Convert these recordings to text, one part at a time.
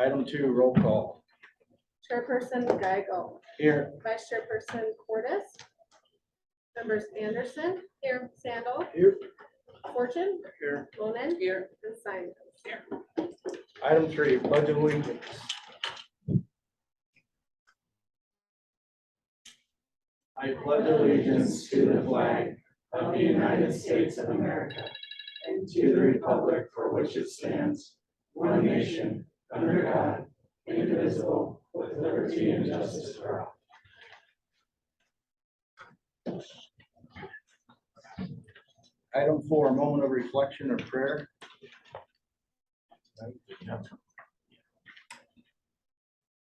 Item 2, roll call. Chairperson Geigo. Here. Vice Chairperson Cordes. Members Anderson. Here. Sandal. Here. Fortune. Here. Bonin. Here. And Simon. Here. Item 3, pledge of allegiance. I pledge allegiance to the flag of the United States of America and to the republic for which it stands, one nation, under God, indivisible, with liberty and justice for all. Item 4, a moment of reflection or prayer.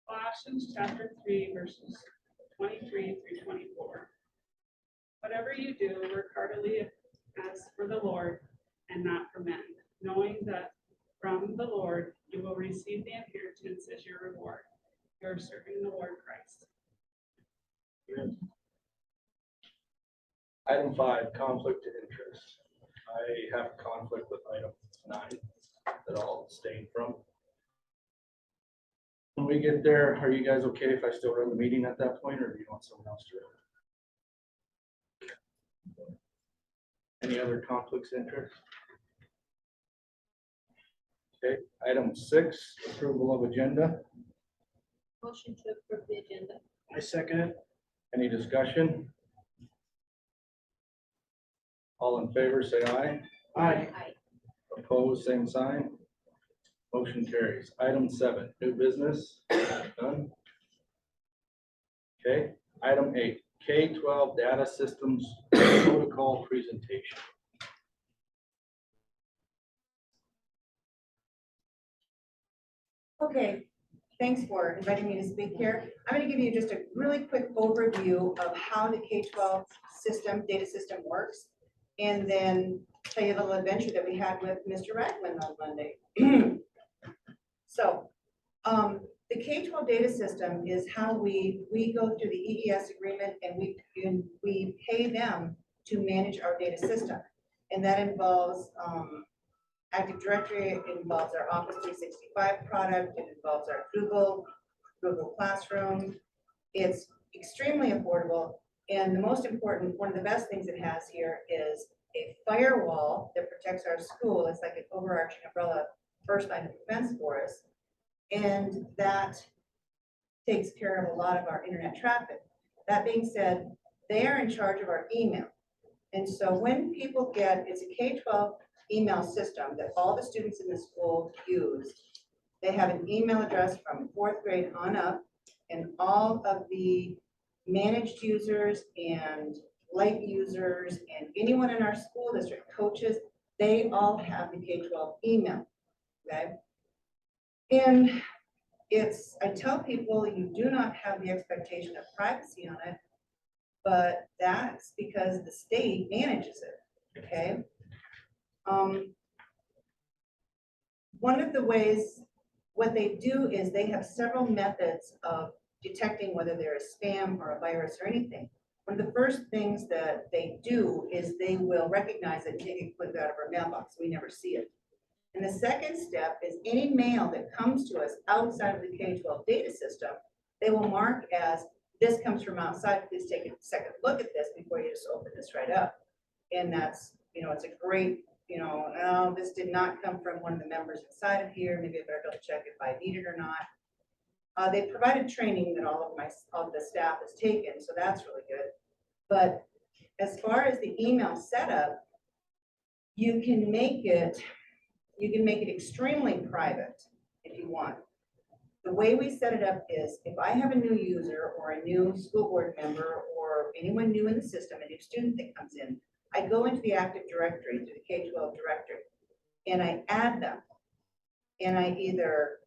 Colossians chapter 3, verses 23 through 24. Whatever you do, work heartily as for the Lord and not for men, knowing that from the Lord you will receive the inheritance as your reward. You are serving the Lord Christ. Item 5, conflict of interest. I have a conflict with item 9 that I'll abstain from. When we get there, are you guys okay if I still run the meeting at that point, or do you want someone else to? Any other conflicts of interest? Okay, item 6, approval of agenda. Motion to approve the agenda. I second it. Any discussion? All in favor, say aye. Aye. Opposed, same sign. Motion carries. Item 7, new business, done. Okay, item 8, K-12 data systems protocol presentation. Okay, thanks for inviting me to speak here. I'm going to give you just a really quick overview of how the K-12 system, data system works, and then tell you a little adventure that we had with Mr. Ragland on Monday. So, the K-12 data system is how we go through the EES agreement, and we pay them to manage our data system. And that involves Active Directory, it involves our Office 365 product, it involves our Google Classroom. It's extremely affordable. And the most important, one of the best things it has here is a firewall that protects our school. It's like an overarching umbrella, first line of defense for us. And that takes care of a lot of our internet traffic. That being said, they are in charge of our email. And so when people get, it's a K-12 email system that all the students in the school use. They have an email address from 4th grade on up, and all of the managed users and light users and anyone in our school district, coaches, they all have the K-12 email, okay? And I tell people you do not have the expectation of privacy on it, but that's because the state manages it, okay? One of the ways, what they do is they have several methods of detecting whether there is spam or a virus or anything. One of the first things that they do is they will recognize it and take it clip out of our mailbox. We never see it. And the second step is any mail that comes to us outside of the K-12 data system, they will mark as this comes from outside. Please take a second look at this before you just open this right up. And that's, it's a great, oh, this did not come from one of the members inside of here. Maybe I better double check if I need it or not. They provided training that all of the staff has taken, so that's really good. But as far as the email setup, you can make it extremely private if you want. The way we set it up is if I have a new user or a new school board member or anyone new in the system, a new student that comes in, I go into the Active Directory, to the K-12 directory, and I add them. And I either,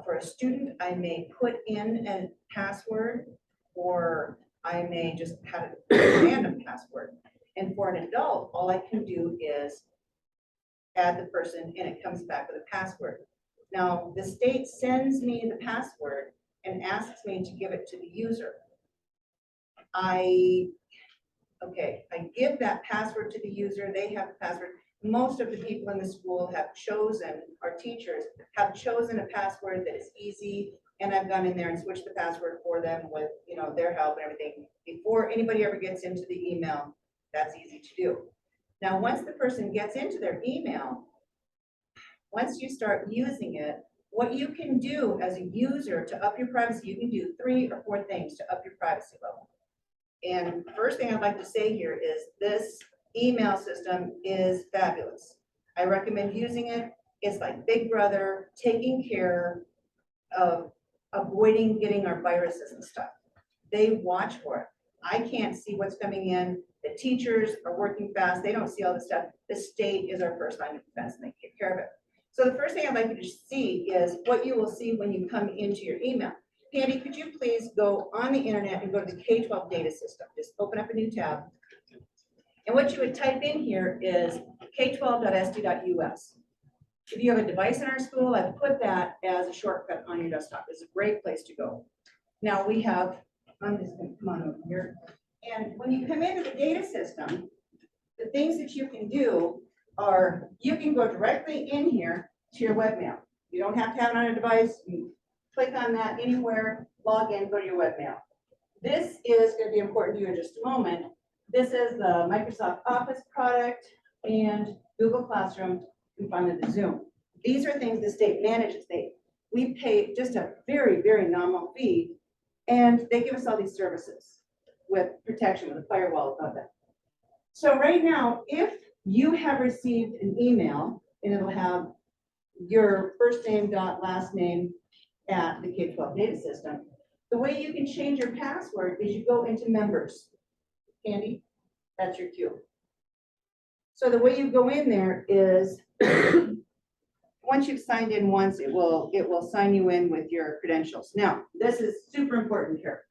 for a student, I may put in a password, or I may just have a random password. And for an adult, all I can do is add the person and it comes back with a password. Now, the state sends me the password and asks me to give it to the user. I give that password to the user, they have the password, most of the people in the school have chosen, our teachers have chosen a password that is easy. And I've gone in there and switched the password for them with, you know, their help and everything. Before anybody ever gets into the email, that's easy to do. Now, once the person gets into their email, once you start using it, what you can do as a user to up your privacy, you can do 3 or 4 things to up your privacy level. And first thing I'd like to say here is this email system is fabulous. I recommend using it. It's like Big Brother, taking care of avoiding getting our viruses and stuff. They watch for it. I can't see what's coming in. The teachers are working fast. They don't see all the stuff. The state is our first line of defense and they take care of it. So the first thing I'd like you to see is what you will see when you come into your email. Candy, could you please go on the internet and go to the K-12 data system? Just open up a new tab. And what you would type in here is k12.sd.us. If you have a device in our school, I've put that as a shortcut on your desktop. It's a great place to go. Now we have, I'm just going to come on over here. And when you come into the data system, the things that you can do are you can go directly in here to your webmail. You don't have to have it on a device. You click on that anywhere, log in, go to your webmail. This is going to be important to you in just a moment. This is the Microsoft Office product and Google Classroom in front of the Zoom. These are things the state manages. We pay just a very, very nominal fee, and they give us all these services with protection, with a firewall above it. So right now, if you have received an email, and it'll have your first name dot last name at the K-12 data system, the way you can change your password is you go into members. Candy, that's your cue. So the way you go in there is once you've signed in once, it will sign you in with your credentials. Now, this is super important here.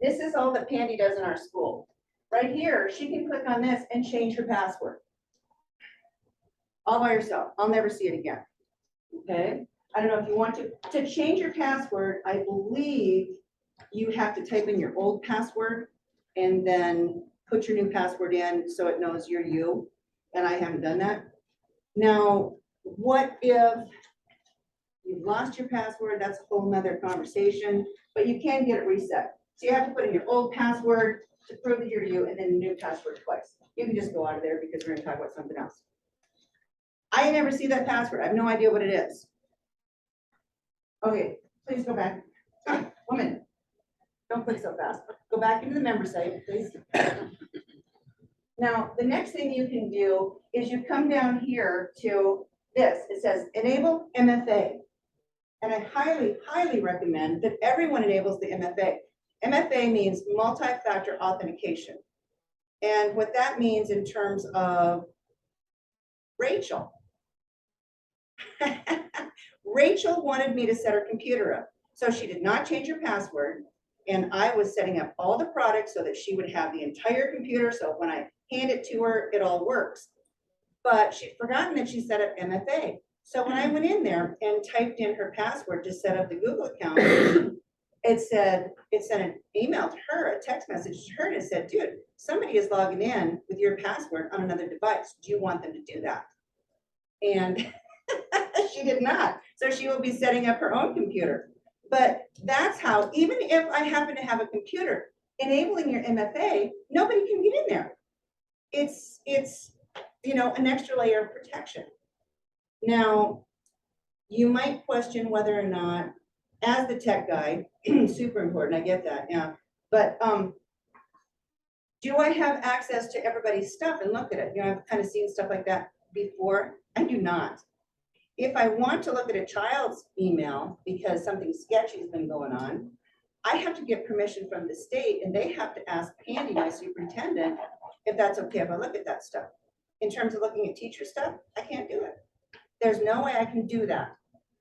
This is all that Pandy does in our school. Right here, she can click on this and change her password. All by herself. I'll never see it again. Okay? I don't know if you want to change your password, I believe you have to type in your old password and then put your new password in so it knows you're you. And I haven't done that. Now, what if you've lost your password? That's a whole nother conversation, but you can get it reset. So you have to put in your old password to prove that you're you and then a new password twice. You can just go out of there because we're gonna talk about something else. I never see that password. I have no idea what it is. Okay, please go back. 1 minute. Don't click so fast. Go back into the member site, please. Now, the next thing you can do is you come down here to this. It says enable MFA. And I highly, highly recommend that everyone enables the MFA. MFA means multi-factor authentication. And what that means in terms of Rachel. Rachel wanted me to set her computer up. So she did not change her password. And I was setting up all the products so that she would have the entire computer. So when I hand it to her, it all works. But she'd forgotten that she set up MFA. So when I went in there and typed in her password to set up the Google account, it sent an email to her, a text message to her, and it said, dude, somebody is logging in with your password on another device. Do you want them to do that? And she did not. So she will be setting up her own computer. But that's how, even if I happen to have a computer, enabling your MFA, nobody can get in there. It's you know, an extra layer of protection. Now, you might question whether or not, as the tech guy, super important, I get that, yeah. But do I have access to everybody's stuff and look at it? You know, I've kind of seen stuff like that before. I do not. If I want to look at a child's email because something sketchy has been going on, I have to get permission from the state and they have to ask Andy, my superintendent, if that's okay if I look at that stuff. In terms of looking at teacher stuff, I can't do it. There's no way I can do that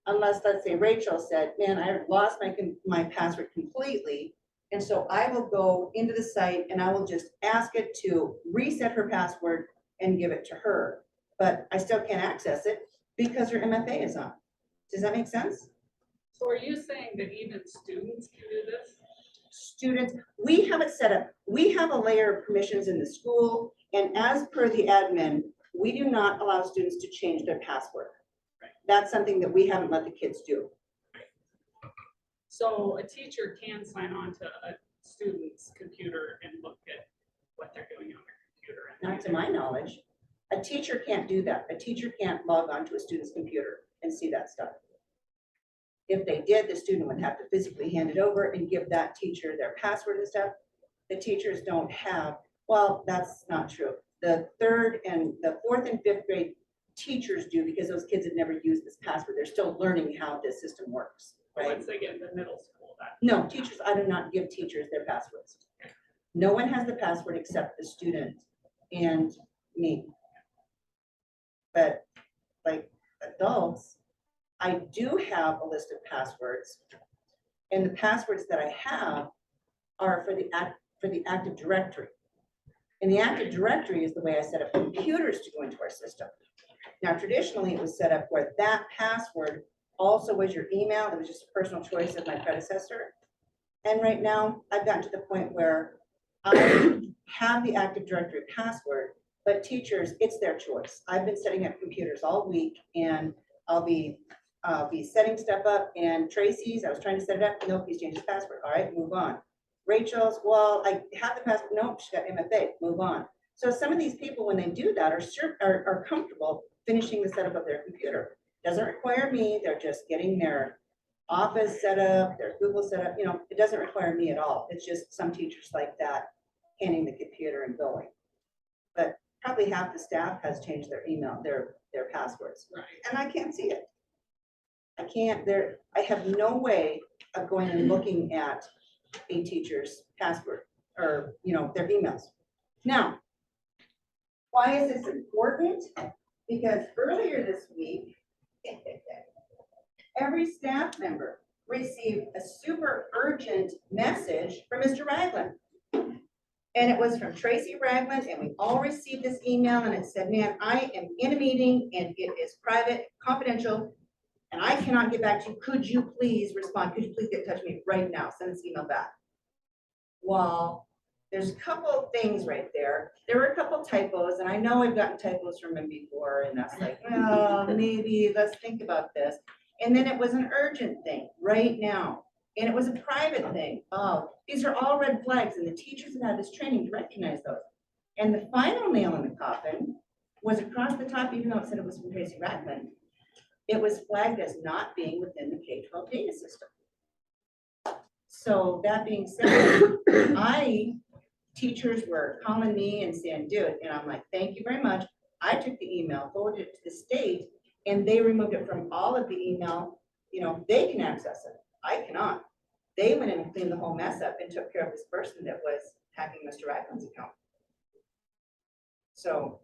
unless, let's say, Rachel said, man, I've lost my password completely. And so I will go into the site and I will just ask it to reset her password and give it to her. But I still can't access it because her MFA is on. Does that make sense? So are you saying that even students can do this? Students, we have it set up. We have a layer of permissions in the school, and as per the admin, We do not allow students to change their password. Right. That's something that we haven't let the kids do. So a teacher can sign on to a student's computer and look at what they're doing on their computer. Not to my knowledge. A teacher can't do that. A teacher can't log on to a student's computer and see that stuff. If they did, the student would have to physically hand it over and give that teacher their password and stuff. The teachers don't have, well, that's not true. The fourth and fifth grade teachers do, because those kids have never used this password. They're still learning how this system works, But right? once they get into middle school, that. No, teachers, I do not give teachers their passwords. No one has the password except the student and me. But like adults, I do have a list of passwords. And the passwords that I have are for the Active Directory. And the Active Directory is the way I set up computers to go into our system. Now, traditionally, it was set up where that password also was your email. It was just a personal choice of my predecessor. And right now, I've gotten to the point where I have the Active Directory password, but teachers, it's their choice. I've been setting up computers all week, and I'll be setting stuff up. And Tracy's, I was trying to set it up. No, please change the password. All right, move on. Rachel's, well, I have the password. Nope, she got MFA. Move on. So some of these people, when they do that, are comfortable finishing the setup of their computer. Doesn't require me. They're just getting their Office set up, their Google set up. You know, it doesn't require me at all. It's just some teachers like that, handing the computer and going. But probably half the staff has changed their email, their passwords, Right. and I can't see it. I can't. I have no way of going and looking at a teacher's password or, you know, their emails. Now, why is this important? Because earlier this week, every staff member received a super urgent message from Mr. Ragland. And it was from Tracy Ragland, and we all received this email, and it said, man, I am in a meeting and it is private, confidential, and I cannot get back to you. Could you please respond? Could you please get in touch with me right now? Send this email back. Well, there's a couple of things right there. There were a couple typos, and I know I've gotten typos from him before, and that's like, well, maybe let's think about this. And then it was an urgent thing right now. And it was a private thing. Oh, these are all red flags, and the teachers have had this training to recognize those. And the final nail in the coffin was across the top, even though it said it was from Tracy Ragland, it was flagged as not being within the K-12 data system. So that being said, teachers were calling me and saying, do it. And I'm like, thank you very much. I took the email, forwarded it to the state, and they removed it from all of the email. You know, they can access it. I cannot. They went in and cleaned the whole mess up and took care of this person that was hacking Mr. Ragland's account. So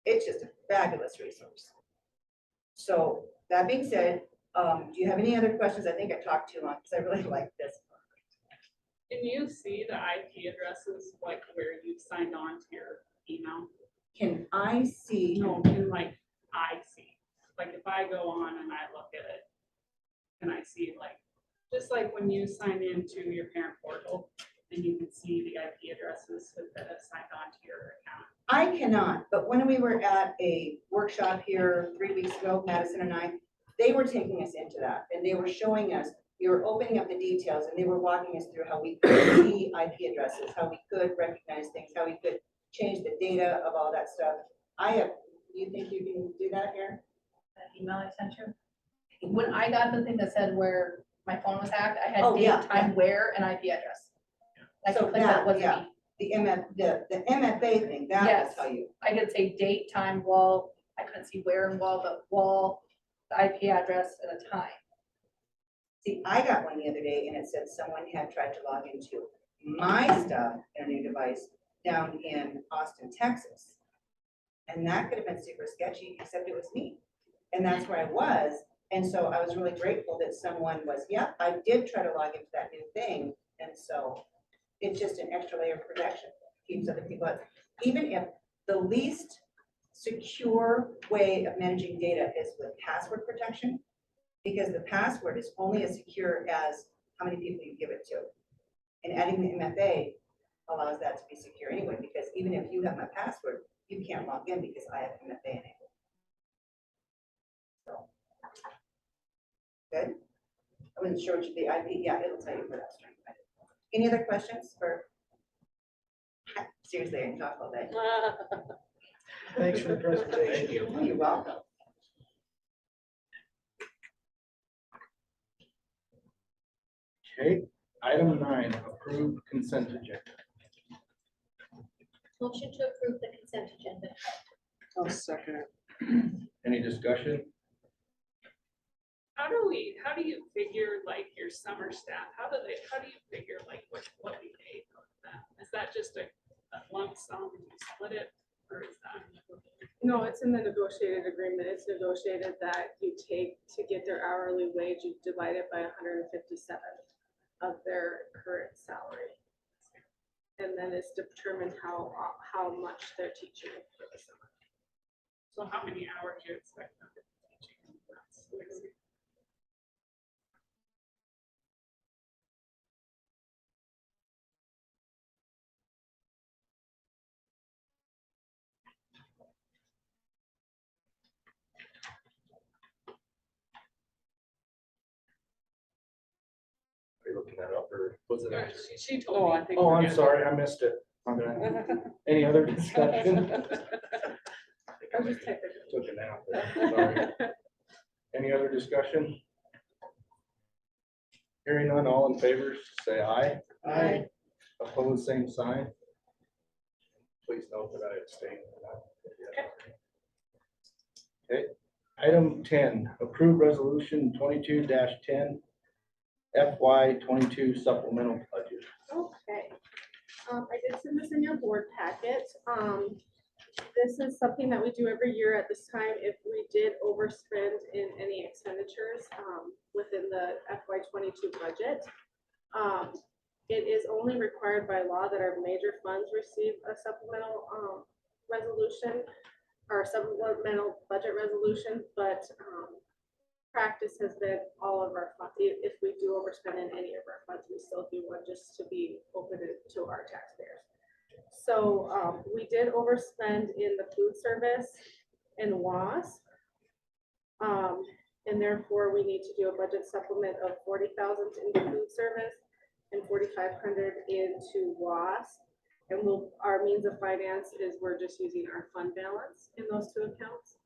it's just a fabulous resource. So that being said, do you have any other questions? I think I talked too long because I really like this. Can you see the IP addresses, like where you signed on to your email? Can I see? No, can like I see, like if I go on and I look at it, can I see like, just like when you sign into your parent portal and you can see the IP addresses that have signed on to your account? I cannot, but when we were at a workshop here 3 weeks ago, Madison and I, they were taking us into that, and they were showing us, we were opening up the details, and they were walking us through how we could see IP addresses, how we could recognize things, how we could change the data of all that stuff. Do you think you can do that here? That email I sent you? When I got the thing that said where my phone was hacked, I had Oh, date, yeah, time, where, and IP address. I So could click that wasn't yeah. me. The MFA thing, that will Yes. tell you. I could say date, time, wall. I couldn't see where and wall, but wall, the IP address, and a time. See, I got one the other day and it said someone had tried to log into my stuff in a new device down in Austin, Texas. And that could have been super sketchy, except it was me. And that's where I was. And so I was really grateful that someone was, yeah, I did try to log into that new thing. And so it's just an extra layer of protection, keeps other people out. Even if the least secure way of managing data is with password protection, because the password is only as secure as how many people you give it to. And adding the MFA allows that to be secure anyway, because even if you have my password, you can't log in because I have MFA enabled. So. Good. I wasn't sure which the IP, yeah, it'll tell you for that string. Any other questions for? Seriously, I can talk all day. Thanks for the presentation. Thank you. You're welcome. Okay, item 9, approved consent agenda. Motion to approve the consent agenda. I'll second. Any discussion? How do you figure like your summer staff? How do you figure like what we pay for them? Is that just a lump sum, you split it, or is that? No, it's in the negotiated agreement. It's negotiated that you take to get their hourly wage, you divide it by 157 of their current salary. And then it's determined how much they're teaching for the summer. So how many hours do you expect them to be teaching? Are you looking that up or was it? actually- She told me. Oh, I'm sorry, I missed it. My bad. Any other discussion? I was just typing. Took a nap there, sorry. Any other discussion? Hearing none, all in favor, say aye. Aye. Opposed, same sign. Please note that I abstain. Okay, item 10, approve resolution 22-10 FY 22 supplemental budget. Okay. I did send this in your board packet. This is something that we do every year at this time. If we did overspend in any expenditures within the FY 22 budget. It is only required by law that our major funds receive a supplemental resolution or supplemental budget resolution, but practice has been all of our funds. If we do overspend in any of our funds, we still do one just to be open to our taxpayers. So we did overspend in the food service and WASP. And therefore we need to do a budget supplement of 40,000 into food service and 4,500 into WASP. And our means of finance is we're just using our fund balance in those two accounts.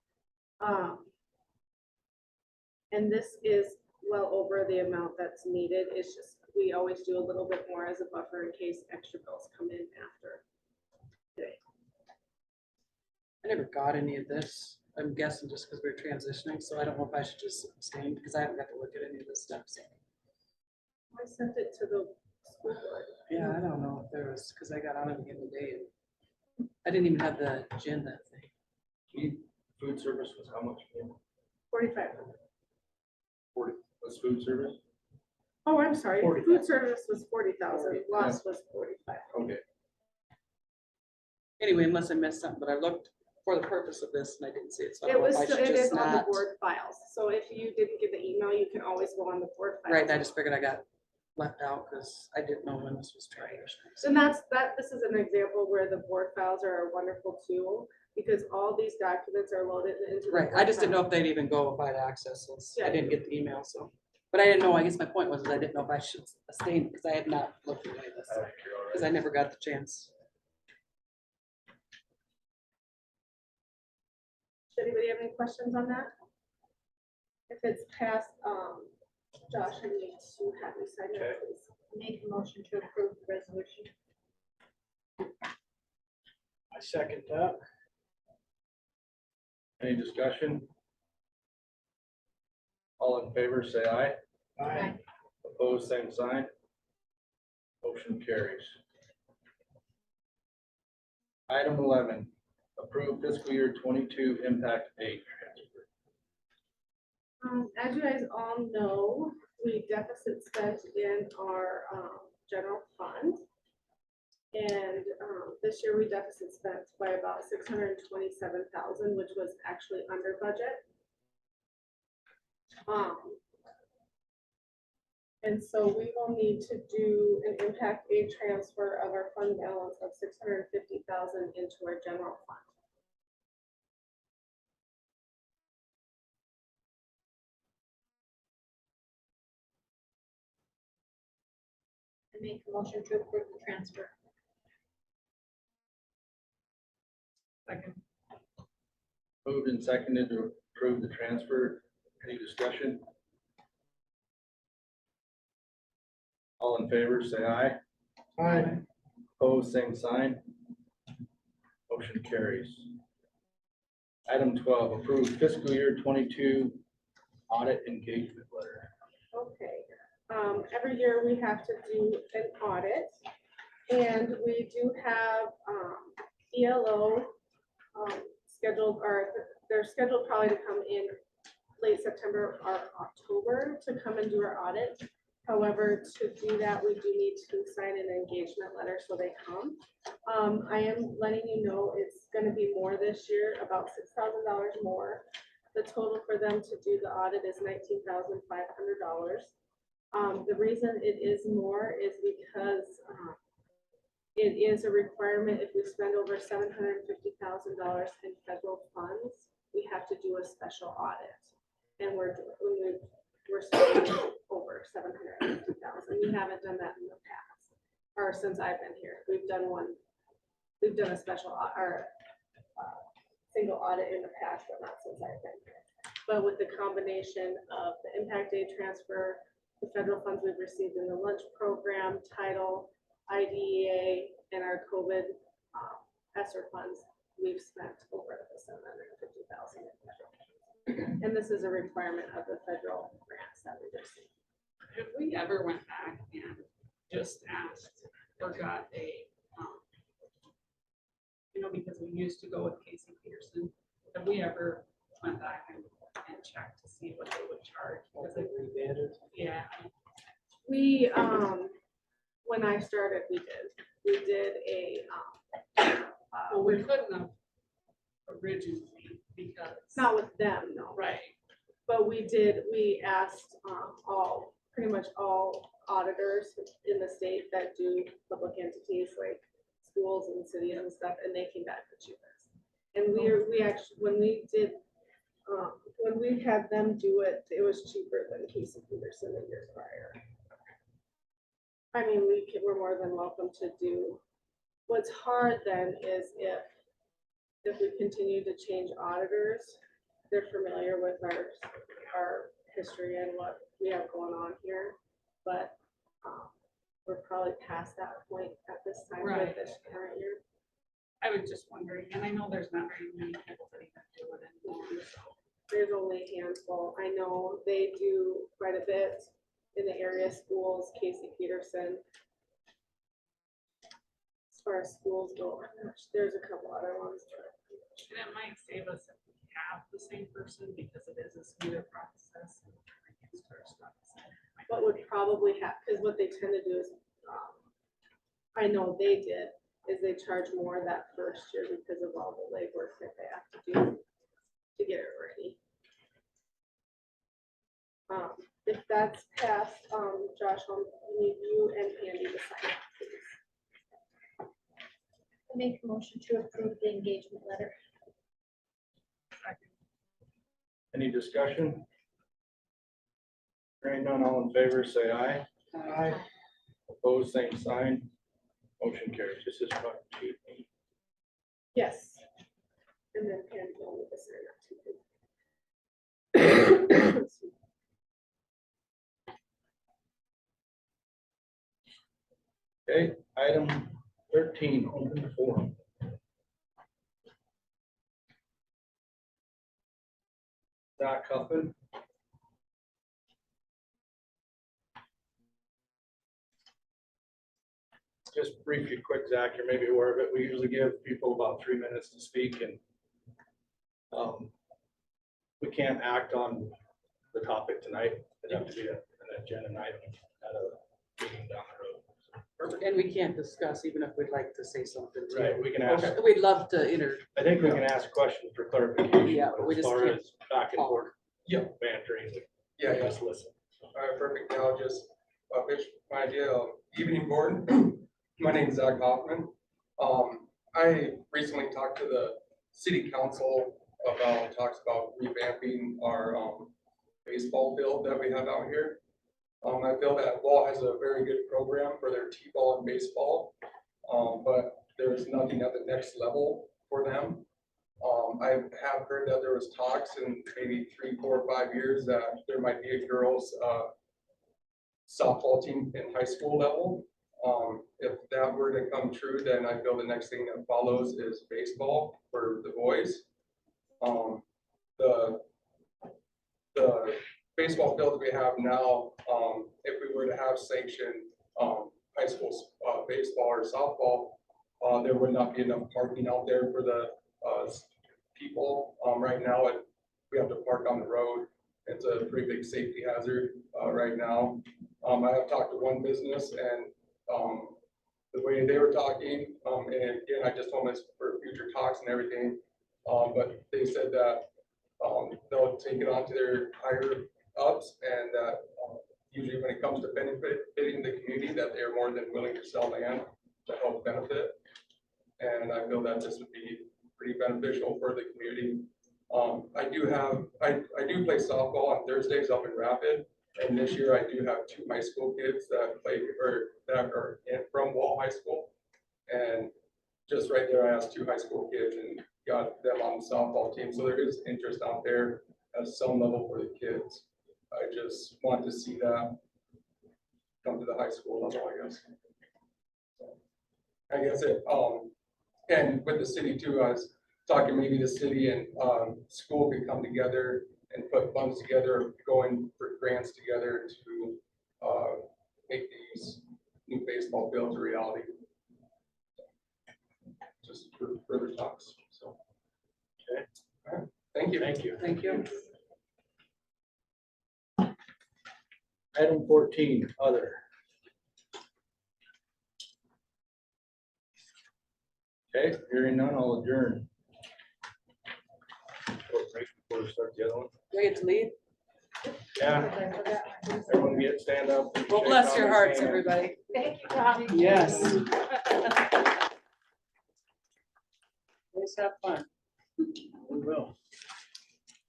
And this is well over the amount that's needed. It's just, we always do a little bit more as a buffer in case extra bills come in after today. I never got any of this. I'm guessing just because we're transitioning, so I don't know if I should just abstain because I haven't got to look at any of this stuff. So. I sent it to the school board. Yeah, I don't know if there was, because I got on it again today and I didn't even have the agenda thing. Food service was how much? 4,500. 40 was food service? Oh, I'm sorry. 40,000. Food service was 40,000. Loss was 45. Okay, Anyway, unless I missed something, but I looked for the purpose of this and I didn't see it. So I It don't know was, if I should it is just on the not. board files. So if you didn't get the email, you can always go on the board files. Right, I just figured I got left out because I didn't know when this was transitioning. So. And this is an example where the board files are a wonderful tool because all these documents are loaded into. the Right, I board just didn't know file. if they'd even go if I had access, since I Yeah. didn't get the email, so. But I didn't know, I guess my point was, I didn't know if I should abstain, because I had not looked at any of this, I think you're all because right. I never got the chance. Does anybody have any questions on that? If it's past, Josh, I need to have you sign Okay. it, please. Make a motion to approve the resolution. I second that. Any discussion? All in favor, say aye. Aye. Opposed, same sign. Motion carries. Item 11, approve fiscal year 22 impact aid transfer. As you guys all know, we deficit spent in our general fund. And this year we deficit spent by about 627,000, which was actually under budget. And so we will need to do an impact aid transfer of our fund balance of 650,000 into our general fund. make a motion to approve the transfer. Second. Moved and seconded to approve the transfer. Any discussion? All in favor, say aye. Aye. Opposed, same sign. Motion carries. Item 12, approve fiscal year 22 audit engagement letter. Okay, every year we have to do an audit, and we do have, ELO, scheduled, or they're scheduled probably to come in late September or October to come and do our audit. However, to do that, we do need to sign an engagement letter, so they come. I am letting you know it's gonna be more this year, about $6,000 more. The total for them to do the audit is $19,500. The reason it is more is because it is a requirement if we spend over $750,000 in federal funds, we have to do a special audit. And we're spending over $750,000. We haven't done that in the past, or since I've been here. We've done a special or single audit in the past, but not since I've been here. But with the combination of the impact aid transfer, the federal funds we've received in the lunch program, title, IDEA, and our COVID ESSER funds, we've spent over the $750,000 in federal funds. And this is a requirement of the federal grants that we receive. If we ever went back and just asked or got a, because we used to go with Casey Peterson, have we ever went back and checked to see what they would charge? Because they revamped. Yeah. We, when I started, we did a, well, we couldn't have originally because. not with them, no. Right. But we asked pretty much all auditors in the state that do public entities like schools and cities and stuff, and they came back the cheapest. And we actually, when we had them do it, it was cheaper than Casey Peterson the year prior. I mean, we're more than welcome to do. What's hard then is if we continue to change auditors, they're familiar with our history and what we have going on here, but we're probably past that point at this time with this current year. I was just wondering, and I know there's not very many people that even do it anymore, so. There's only a handful. I know they do quite a bit in the area schools, Casey Peterson. As far as schools go, there's a couple other ones. And it might save us if we have the same person because it is a smoother process. What would probably happen, because what they tend to do is, I know they did, is they charge more that first year because of all the legwork that they have to do to get it ready. If that's passed, Josh, I'll need you and Andy to sign it, please. I make a motion to approve the engagement letter. Any discussion? Hearing none, all in favor, say aye. Aye. Opposed, same sign. Motion carries. This is about chief. Yes. And then Andy will need to sign that too. Okay, item 13, open forum. Doc Huffman. Just briefly, quick, Zach, you're maybe aware of it. We usually give people about 3 minutes to speak, and we can't act on the topic tonight. It'd have to be an agenda item at a meeting down the road. And we can't discuss even if we'd like to say something too. Right, we can ask, We'd love to I think we can ask questions for clarification. Yeah, but we as just far can't as back and talk. forth. Yeah. Bantering, Yeah, just listen. All right, perfect. Now just pitch my idea. Evening board. My name is Zach Hoffman. I recently talked to the city council talks about revamping our baseball field that we have out here. I feel that Wall has a very good program for their T-ball and baseball, but there's nothing at the next level for them. I have heard that there was talks in maybe 3, 4, 5 years that there might be a girls' softball team in high school level. If that were to come true, then I feel the next thing that follows is baseball for the boys. The baseball field we have now, if we were to have sanctioned high school baseball or softball, there would not be enough parking out there for the people. Right now, we have to park on the road. It's a pretty big safety hazard right now. I have talked to one business, and the way they were talking, and again, I just told them it's for future talks and everything, but they said that they'll take it on to their higher ups, and that usually when it comes to benefiting the community, that they're more than willing to sell land to help benefit. And I feel that this would be pretty beneficial for the community. I do play softball on Thursdays up in Rapid, and this year I do have 2 high school kids that are from Wall High School. And just right there, I asked 2 high school kids and got them on the softball team. So there is interest out there at some level for the kids. I just want to see that come to the high school level, I guess. So, I guess it, and with the city too, I was talking maybe the city and school could come together and put funds together, going for grants together to make these new baseball fields a reality. Just for further talks. So, Okay. All right. Thank you. Thank you. Thank you. Item 14, other. Okay, hearing none, I'll adjourn. Right before we start the other one. Do I get to leave? Yeah, everyone stand up. Well, shake bless your Tommy's hearts, hand. everybody. Thank you, Tommy. Yes. Always have fun. We will.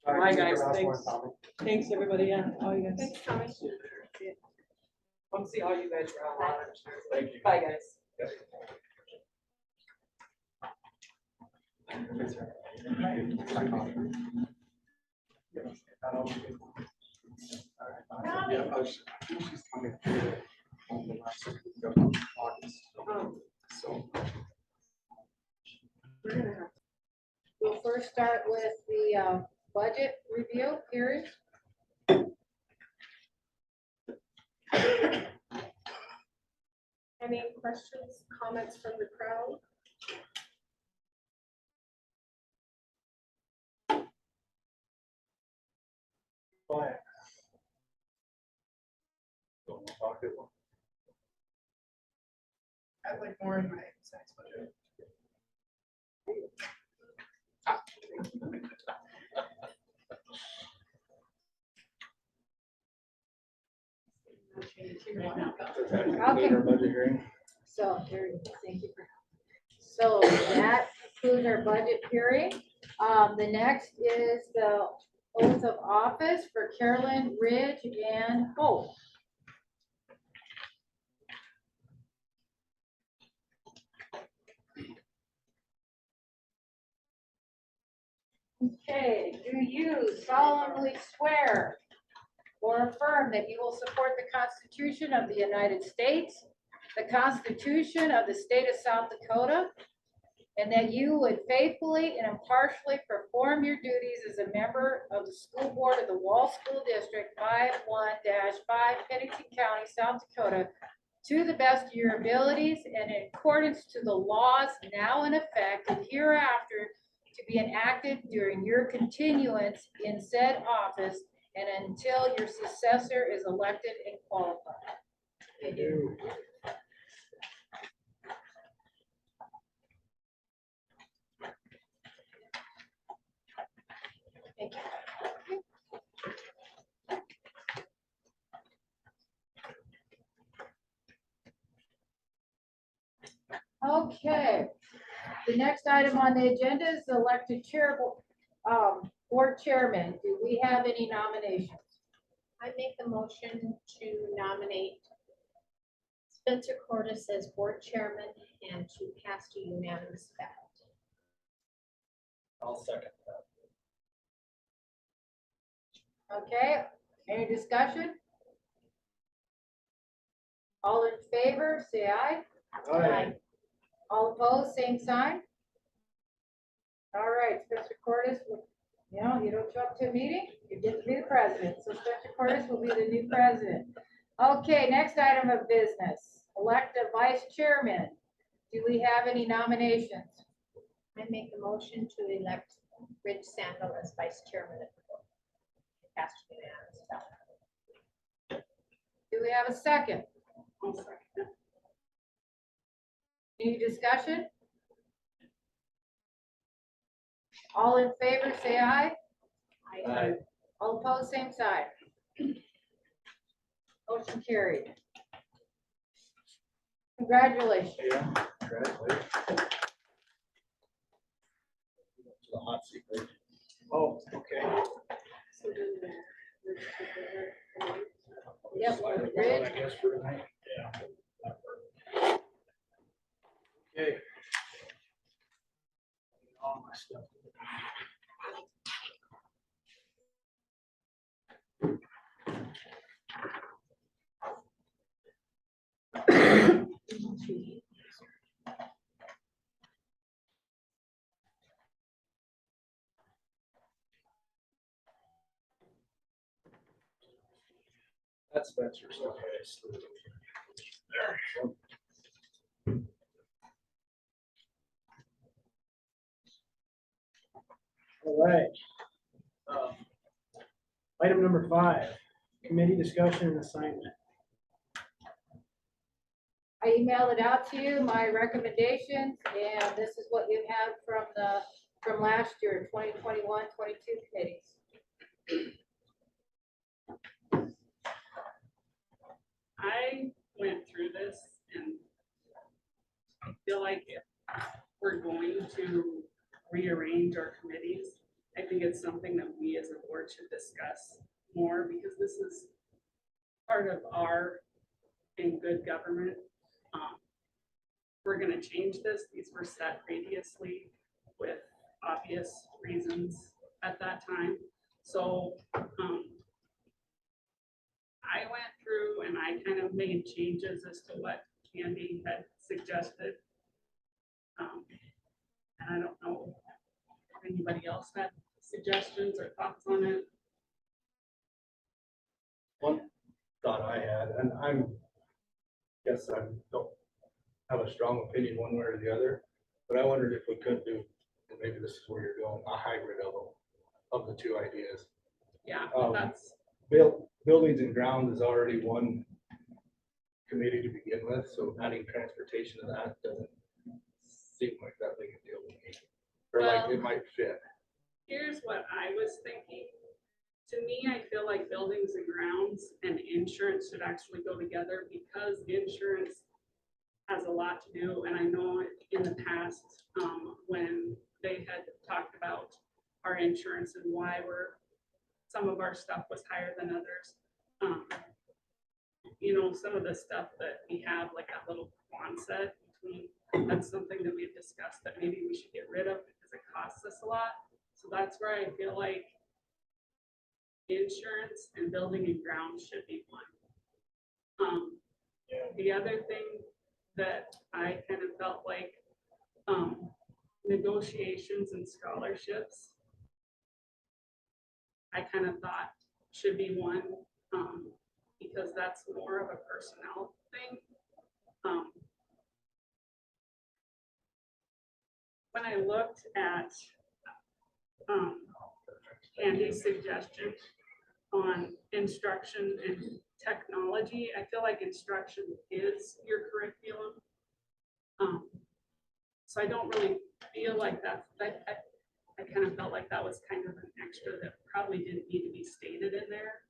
Bye, guys. Thanks. Thanks, everybody. Yeah, all you guys. Thanks, Tommy. Come see all you guys around. Thank you. Bye, guys. She's coming on the last week of August. So. We'll first start with the budget review period. Any questions, comments from the crowd? Quiet. Don't want to talk to them. I'd like more in my science budget. Okay. Our budget hearing. So, there you go. Thank you for. So that concludes our budget hearing. The next is the oath of office for Carolyn, Ridge, and Hope. Okay, do you solemnly swear or affirm that you will support the Constitution of the United States, the Constitution of the State of South Dakota, and that you would faithfully and impartially perform your duties as a member of the school board of the Wall School District 51-5, Pennington County, South Dakota, to the best of your abilities and in accordance to the laws now in effect and hereafter to be enacted during your continuance in said office and until your successor is elected and qualified. Thank you. Thank you. Okay, the next item on the agenda is the elected board chairman. Do we have any nominations? I make the motion to nominate Spencer Cordes as board chairman and to cast a unanimous ballot. I'll second that. Okay, any discussion? All in favor, say aye. Aye. All opposed, same sign. All right, Spencer Cordes, you know, you don't show up to a meeting, you get to be the president. So Spencer Cordes will be the new president. Okay, next item of business, elect a vice chairman. Do we have any nominations? I make the motion to elect Rich Sandal as vice chairman of the board. Cast a unanimous ballot. Do we have a second? I'll second it. Any discussion? All in favor, say aye. Aye. All opposed, same side. Motion carried. Congratulations. Yeah, congratulations. To the hot seat, right? Oh, okay. So then we're just gonna go there. Yep, Slide it Rich. down, I guess, for tonight. Yeah. that works. Okay. All my stuff. That's Spencer stuff. I just threw it over there. All right. Item number 5, committee discussion and assignment. I emailed it out to you, my recommendations, and this is what you have from last year, 2021, 22 committees. I went through this and I feel like if we're going to rearrange our committees, I think it's something that we as a board should discuss more because this is part of our being good government. We're gonna change this. These were set previously with obvious reasons at that time. So I went through and I kind of made changes as to what Candy had suggested. And I don't know if anybody else had suggestions or thoughts on it. One thought I had, and guess I don't have a strong opinion one way or the other, but I wondered if we could do, and maybe this is where you're going, a hybrid of the two ideas. Yeah, that's buildings and grounds is already one committee to begin with, so adding transportation to that doesn't seem like that big a deal to me. Or like it might fit. Here's what I was thinking. To me, I feel like buildings and grounds and insurance should actually go together because insurance has a lot to do. And I know in the past, when they had talked about our insurance and why some of our stuff was higher than others. You know, some of the stuff that we have, like that little Quonset between, that's something that we've discussed that maybe we should get rid of because it costs us a lot. So that's where I feel like insurance and building and grounds should be one. The other thing that I kind of felt like negotiations and scholarships, I kind of thought should be one because that's more of a personnel thing. When I looked at Andy's suggestion on instruction and technology, I feel like instruction is your curriculum. So I don't really feel like that's, I kind of felt like that was kind of an extra that probably didn't need to be stated in there.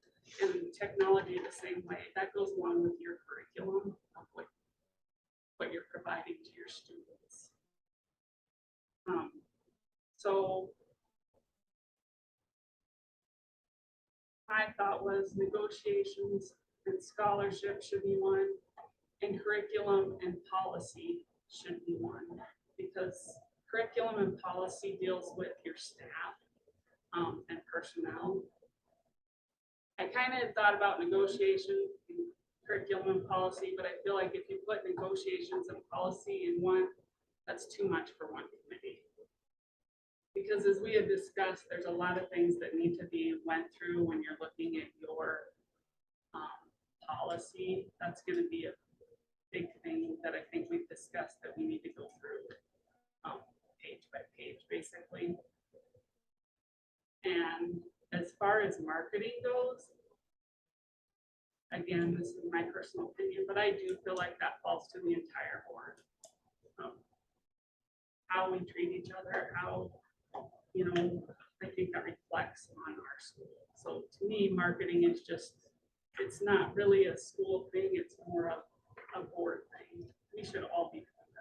And technology the same way, that goes along with your curriculum of what you're providing to your students. So my thought was negotiations and scholarship should be one, and curriculum and policy should be one, because curriculum and policy deals with your staff and personnel. I kind of thought about negotiation, and curriculum and policy, but I feel like if you put negotiations and policy in one, that's too much for one committee. Because as we have discussed, there's a lot of things that need to be went through when you're looking at your policy. That's going to be a big thing that I think we've discussed that we need to go through page by page, basically. And as far as marketing goes, again, this is my personal opinion, but I do feel like that falls to the entire board. How we treat each other, how, you know, I think that reflects on our school. So to me, marketing is just, it's not really a school thing, it's more of a board thing. We should all be doing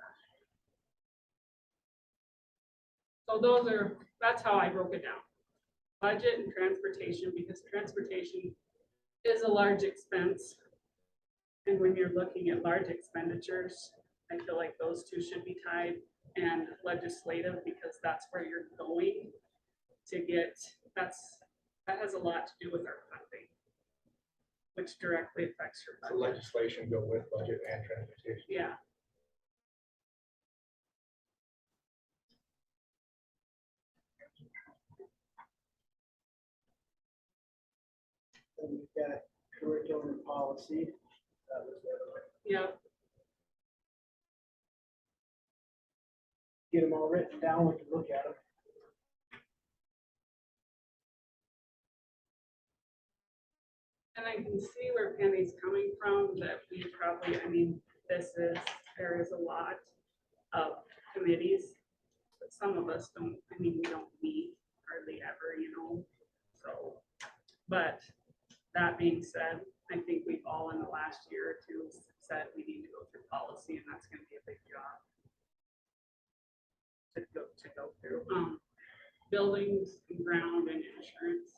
that. So that's how I broke it down. Budget and transportation, because transportation is a large expense. And when you're looking at large expenditures, I feel like those two should be tied, and legislative, because that's where you're going to get, that has a lot to do with our funding, which directly affects your So budget. legislation go with budget and transportation. Yeah. Then we've got curriculum and policy. That was the other one. Yeah. Get them all written down, we can look at them. And I can see where Penny's coming from, that we probably, I mean, there is a lot of committees, but some of us don't, I mean, we don't meet hardly ever, you know, so. But that being said, I think we've all in the last year or two said we need to go through policy, and that's gonna be a big job to go through. Buildings and ground and insurance.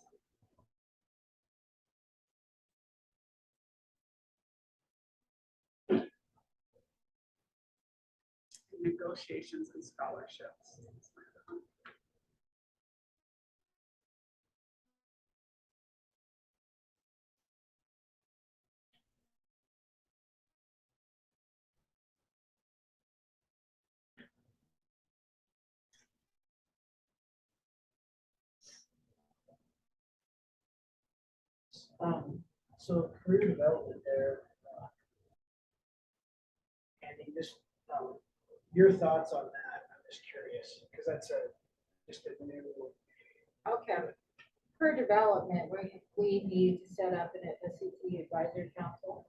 Negotiations and scholarships. So career development there. Andy, just, your thoughts on that, I'm just curious, because that's just a new. Okay. For development, we need to set up an SCT advisory council.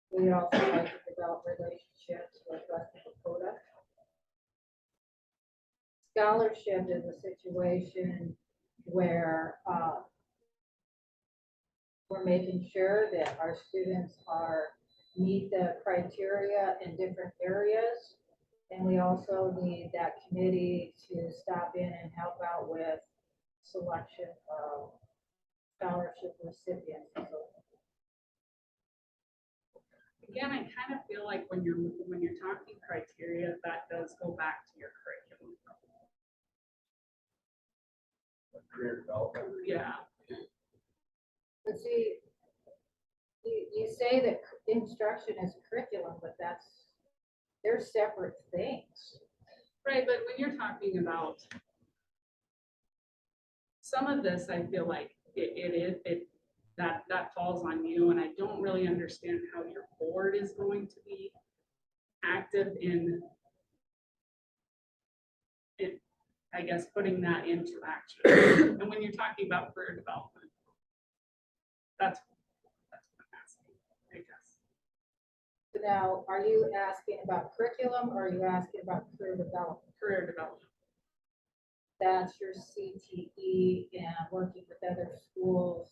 We also like to develop relationships with Western Dakota. Scholarship is a situation where we're making sure that our students meet the criteria in different areas. And we also need that committee to stop in and help out with selection of scholarship recipients. Again, I kind of feel like when you're talking criteria, that does go back to your curriculum. Career development. Yeah. But see, you say that instruction is curriculum, but they're separate things. Right, but when you're talking about some of this, I feel like that falls on you, and I don't really understand how your board is going to be active in it, I guess, putting that into action. And when you're talking about career development, that's what I'm asking, I guess. So now, are you asking about curriculum or are you asking about career development? Career development. That's your CTE and working with other schools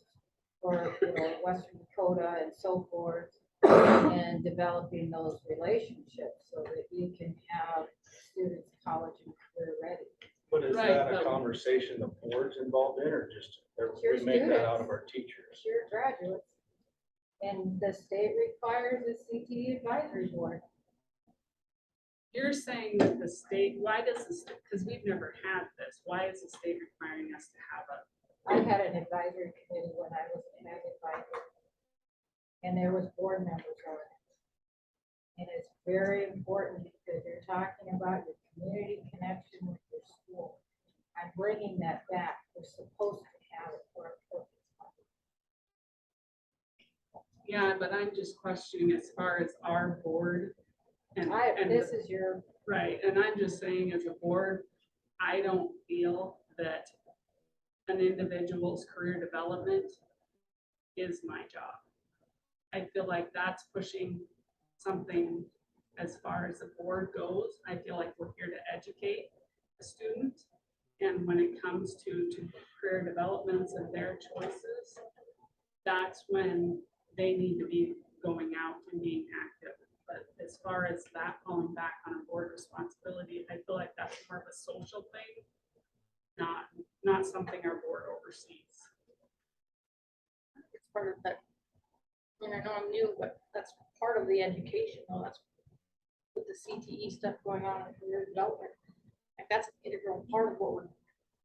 or, Western Dakota and so forth, and developing those relationships so that you can have students college and career ready. But is Right, that a but- conversation the board's involved in, or just, or It's your we make that out students. of our teachers? It's your graduates. And the state requires a CTE advisory board. You're saying that the state, why does the, because we've never had this, why is the state requiring us to have a, I had an advisory committee when I was an advisor. And there was board members on it. And it's very important because you're talking about your community connection with your school. I'm bringing that back. We're supposed to have it for our purpose. yeah, but I'm just questioning as far as our board. And, This is your, right, and I'm just saying as a board, I don't feel that an individual's career development is my job. I feel like that's pushing something as far as the board goes. I feel like we're here to educate the student. And when it comes to career developments and their choices, that's when they need to be going out and being active. But as far as that falling back on a board responsibility, I feel like that's more of a social thing, not something our board oversees. it's part of that. And I know I'm new, but that's part of the education. Well, that's with the CTE stuff going on in career development. Like that's an integral part of what we're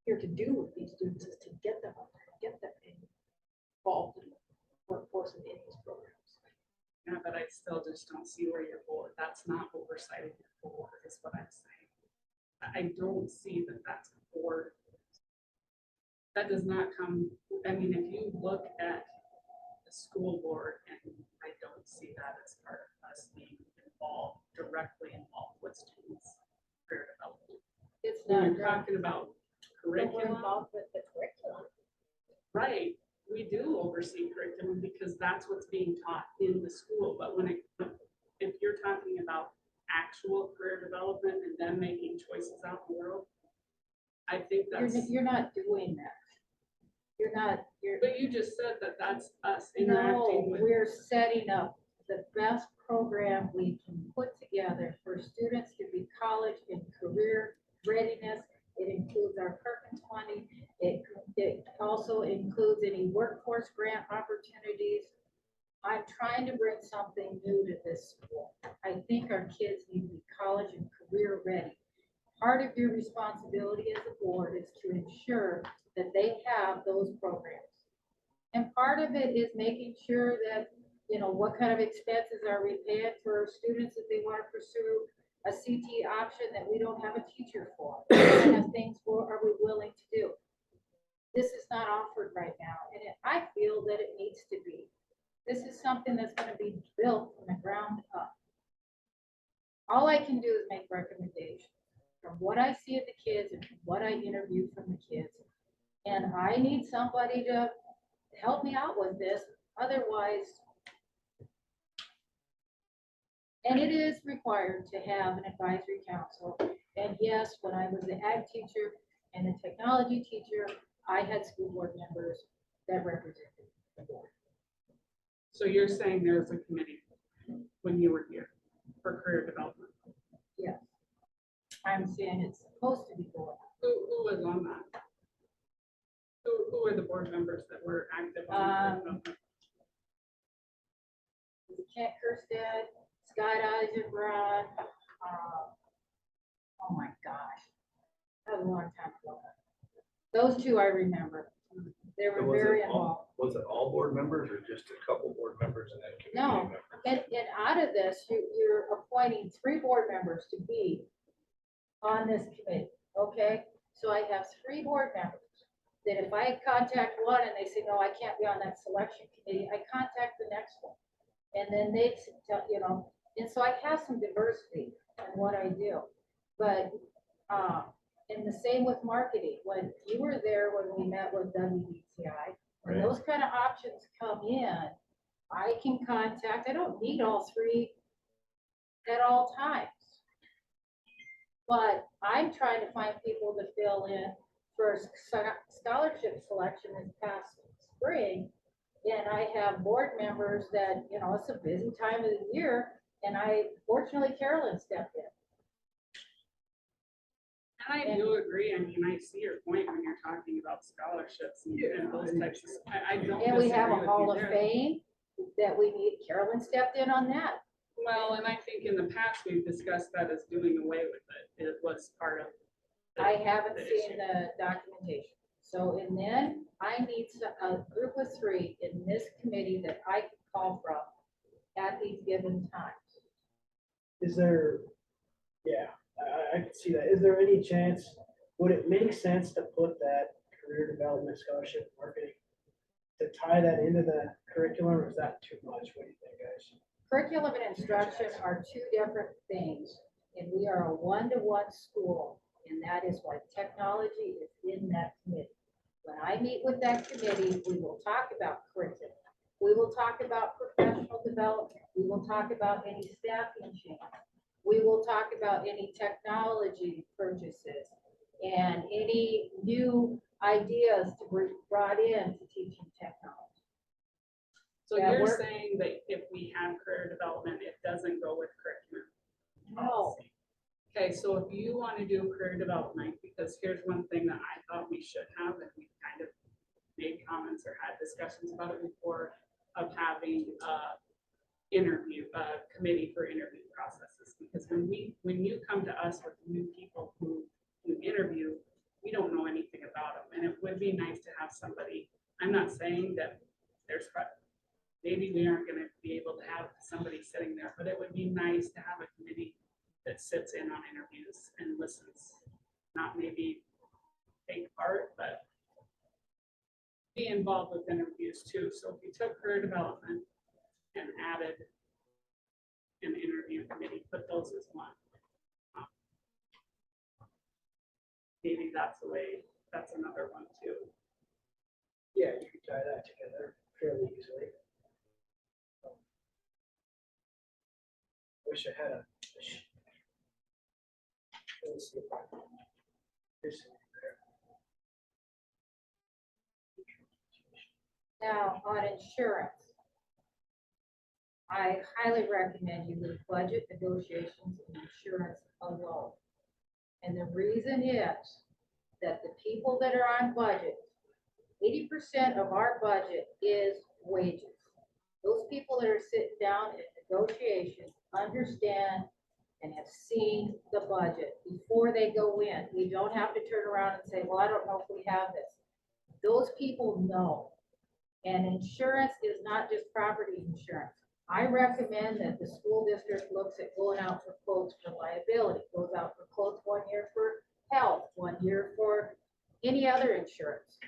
here to do with these students is to get them out there, get them involved in the workforce and in these programs. Yeah, but I still just don't see where your board, that's not oversight of your board, is what I'm saying. I don't see that that's a board. That does not come, I mean, if you look at the school board, and I don't see that as part of us being involved, directly involved with students' career development. It's When not, you're talking about we're curriculum, involved with the curriculum. right, we do oversee curriculum because that's what's being taught in the school, but if you're talking about actual career development and them making choices out in the world, I think that's, You're not doing that. You're, but you just said that that's us no, interacting with. we're setting up the best program we can put together for students to be college and career readiness. It includes our Perkins funding. It also includes any workforce grant opportunities. I'm trying to bring something new to this school. I think our kids need to be college and career ready. Part of your responsibility as a board is to ensure that they have those programs. And part of it is making sure that, what kind of expenses are we paying for students if they want to pursue a CT option that we don't have a teacher for? What kind of things are we willing to do? This is not offered right now, and I feel that it needs to be. This is something that's going to be built from the ground up. All I can do is make recommendations from what I see of the kids and from what I interview from the kids. And I need somebody to help me out with this, otherwise. And it is required to have an advisory council. And yes, when I was the ag teacher and the technology teacher, I had school board members that represented the board. So you're saying there's a committee when you were here for career development? Yes. I'm saying it's supposed to be going. Who was on that? Who were the board members that were active on career development? Kent Kirstead, Scott Eisenbrod, oh my gosh, that was a long time ago. Those two I remember. They So were very involved. Was it all board members or just a couple board members and then community No, members? and out of this, you're appointing 3 board members to be on this committee, okay? So I have 3 board members that if I contact one and they say, no, I can't be on that selection committee, I contact the next one. And then they tell, and so I have some diversity in what I do. But, and the same with marketing. When you were there, when we met with WBTI, when Right. those kind of options come in, I can contact, I don't need all 3 at all times. But I'm trying to find people to fill in for scholarship selection this past spring. And I have board members that, it's a busy time of the year. And fortunately, Carolyn stepped in. And I do agree, I mean, I see your point when you're talking about scholarships and those types of, I don't. And we have disagree a with Hall you of there. Fame that we need. Carolyn stepped in on that. Well, and I think in the past, we've discussed that as doing away with it. It was part of. the- I haven't the seen issue. the documentation. So, and then I need a group of 3 in this committee that I can call from at these given times. Is there, yeah, I can see that. Is there any chance, would it make sense to put that career development scholarship marketing, to tie that into the curriculum, or is that too much? What do you think, guys? Curriculum and instruction are 2 different things, and we are a one-to-one school, and that is why technology is in that committee. When I meet with that committee, we will talk about curriculum. We will talk about professional development. We will talk about any staffing change. We will talk about any technology purchases and any new ideas to be brought in to teaching technology. So Yeah, you're we're- saying that if we have career development, it doesn't go with curriculum? No. policy? Okay, so if you want to do career development, because here's one thing that I thought we should have, and we kind of made comments or had discussions about it before, of having interview, committee for interview processes. Because when you come to us with new people who you interview, we don't know anything about them. And it would be nice to have somebody, I'm not saying that maybe we aren't gonna be able to have somebody sitting there, but it would be nice to have a committee that sits in on interviews and listens, not maybe take part, but be involved with interviews too. So if you took career development and added an interview committee, put those as one. Maybe that's the way, that's another one too. Yeah, you could tie that together fairly easily. Wish I had a. Let's see if I can- here's some there. Now, on insurance, I highly recommend you leave budget negotiations and insurance alone. And the reason is that the people that are on budget, 80% of our budget is wages. Those people that are sitting down in negotiations understand and have seen the budget before they go in. We don't have to turn around and say, well, I don't know if we have this. Those people know. And insurance is not just property insurance. I recommend that the school district looks at going out for quotes for liability, goes out for quotes 1 year for health, 1 year for any other insurance.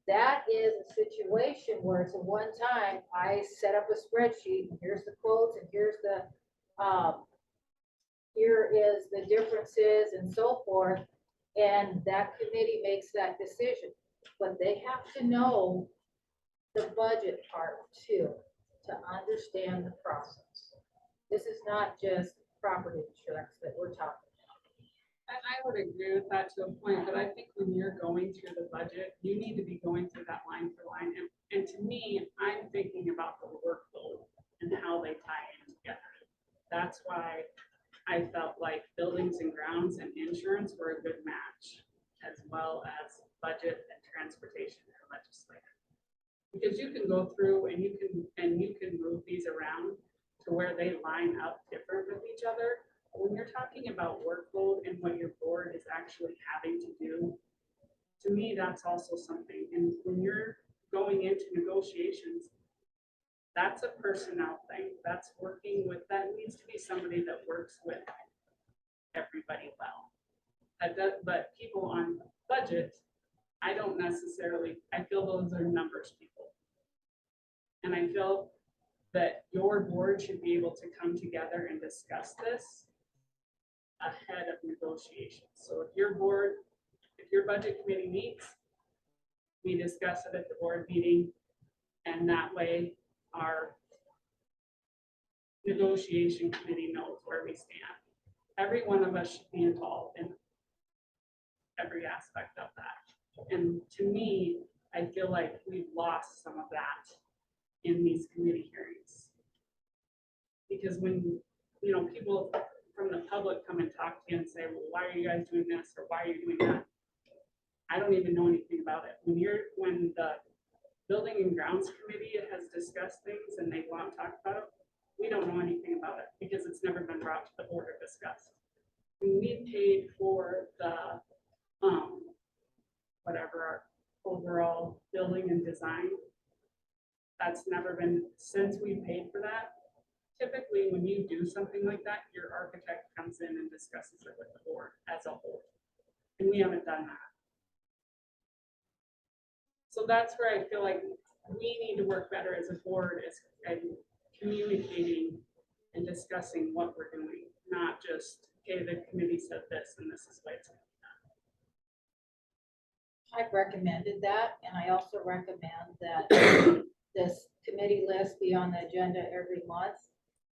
That is a situation where it's a one-time, I set up a spreadsheet, and here's the quotes, and here's the, here is the differences and so forth, and that committee makes that decision. But they have to know the budget part too, to understand the process. This is not just property insurance that we're talking. And I would agree with that to a point, but I think when you're going through the budget, you need to be going through that line for line. And to me, I'm thinking about the workload and how they tie in together. That's why I felt like buildings and grounds and insurance were a good match, as well as budget and transportation and legislature. Because you can go through and you can move these around to where they line up different with each other. When you're talking about workload and what your board is actually having to do, to me, that's also something. And when you're going into negotiations, that's a personnel thing. That's working with, that needs to be somebody that works with everybody well. That does, but people on budget, I don't necessarily, I feel those are numbers people. And I feel that your board should be able to come together and discuss this ahead of negotiations. So if your board, if your budget committee meets, we discuss it at the board meeting, and that way our negotiation committee knows where we stand. Every one of us should be involved in every aspect of that. And to me, I feel like we've lost some of that in these committee hearings. Because when, you know, people, from the public come and talk to you and say, well, why are you guys doing this, or why are you doing that? I don't even know anything about it. When the Building and Grounds Committee has discussed things and they want to talk about it, we don't know anything about it because it's never been brought to the board or discussed. We paid for the, whatever our overall building and design. That's never been, since we paid for that. Typically, when you do something like that, your architect comes in and discusses it with the board as a whole. And we haven't done that. So that's where I feel like we need to work better as a board, and communicating and discussing what we're doing, not just, okay, the committee said this and this is why it's. I've recommended that, and I also recommend that this committee list be on the agenda every month.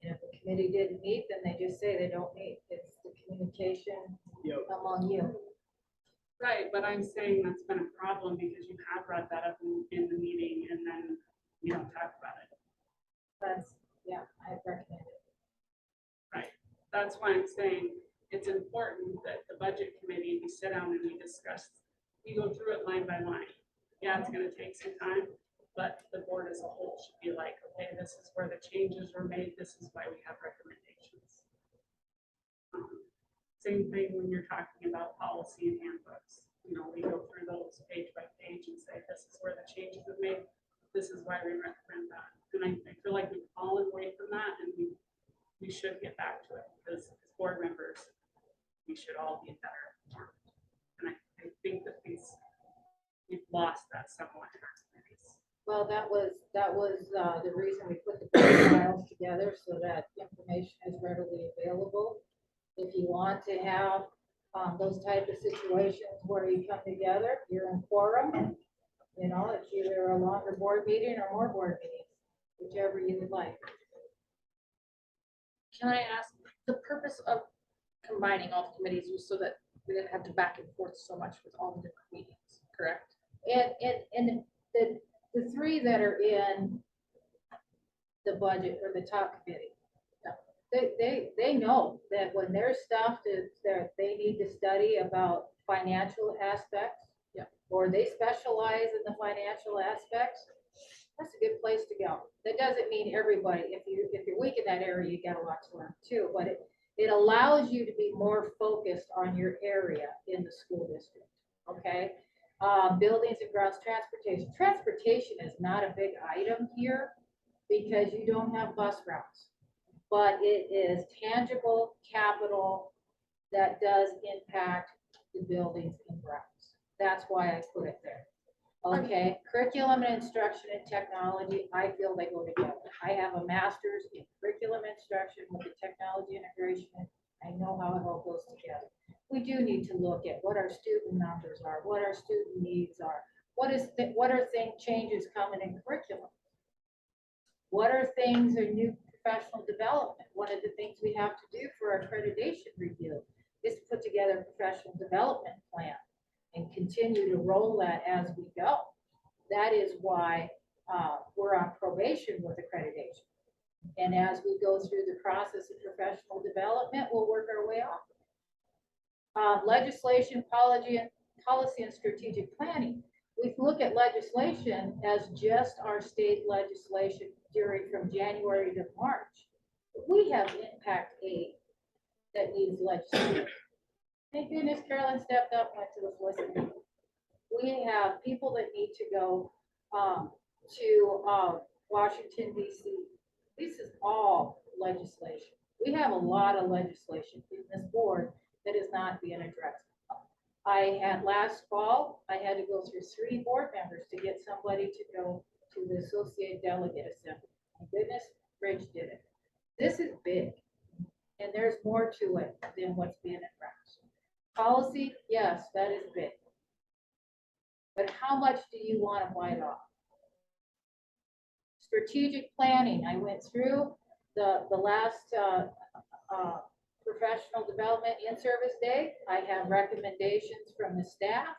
And if the committee didn't meet, then they just say they don't meet. It's the communication Yep. among you. Right, but I'm saying that's been a problem because you have brought that up in the meeting and then we don't talk about it. That's, yeah, I recommend it. Right, that's why I'm saying it's important that the budget committee, we sit down and we discuss, we go through it line by line. Yeah, it's gonna take some time, but the board as a whole should be like, okay, this is where the changes were made, this is why we have recommendations. Same thing when you're talking about policy and handbooks. You know, we go through those page by page and say, this is where the changes are made, this is why we recommend that. And I feel like we've fallen away from that, and we should get back to it, because as board members, we should all be better informed. And I think that we've lost that somewhat in our committees. Well, that was the reason we put the profiles together, so that information is readily available. If you want to have those type of situations where you come together, you're in quorum, you know, it's either a longer board meeting or more board meetings, whichever you would like. Can I ask, the purpose of combining all the committees was so that we didn't have to back and forth so much with all the different meetings, correct? And the three that are in the budget or the top committee, they know that when their stuff is that they need to study about financial aspects, yeah, or they specialize in the financial aspects, that's a good place to go. That doesn't mean everybody, if you're weak in that area, you got a lot to learn too, but it allows you to be more focused on your area in the school district, okay? Buildings and grounds, transportation. Transportation is not a big item here because you don't have bus routes. But it is tangible capital that does impact the buildings and grounds. That's why I put it there. Okay, curriculum and instruction and technology, I feel they go together. I have a master's in curriculum instruction with the technology integration. I know how it all goes together. We do need to look at what our student numbers are, what our student needs are, what are changes coming in curriculum? What are things or new professional development? One of the things we have to do for our accreditation review is to put together a professional development plan and continue to roll that as we go. That is why we're on probation with accreditation. And as we go through the process of professional development, we'll work our way off. Legislation, policy, and strategic planning. We can look at legislation as just our state legislation from January to March. We have impact aid that needs legislation. Thank goodness Carolyn stepped up and went to the solicitor. We have people that need to go to Washington, D.C. This is all legislation. We have a lot of legislation in this board that is not being addressed. I had last fall, I had to go through 3 board members to get somebody to go to the Associate Delegate Assembly. My goodness, Bridge did it. This is big, and there's more to it than what's being addressed. Policy, yes, that is big. But how much do you want to bite off? Strategic planning, I went through the last professional development in-service day. I have recommendations from the staff.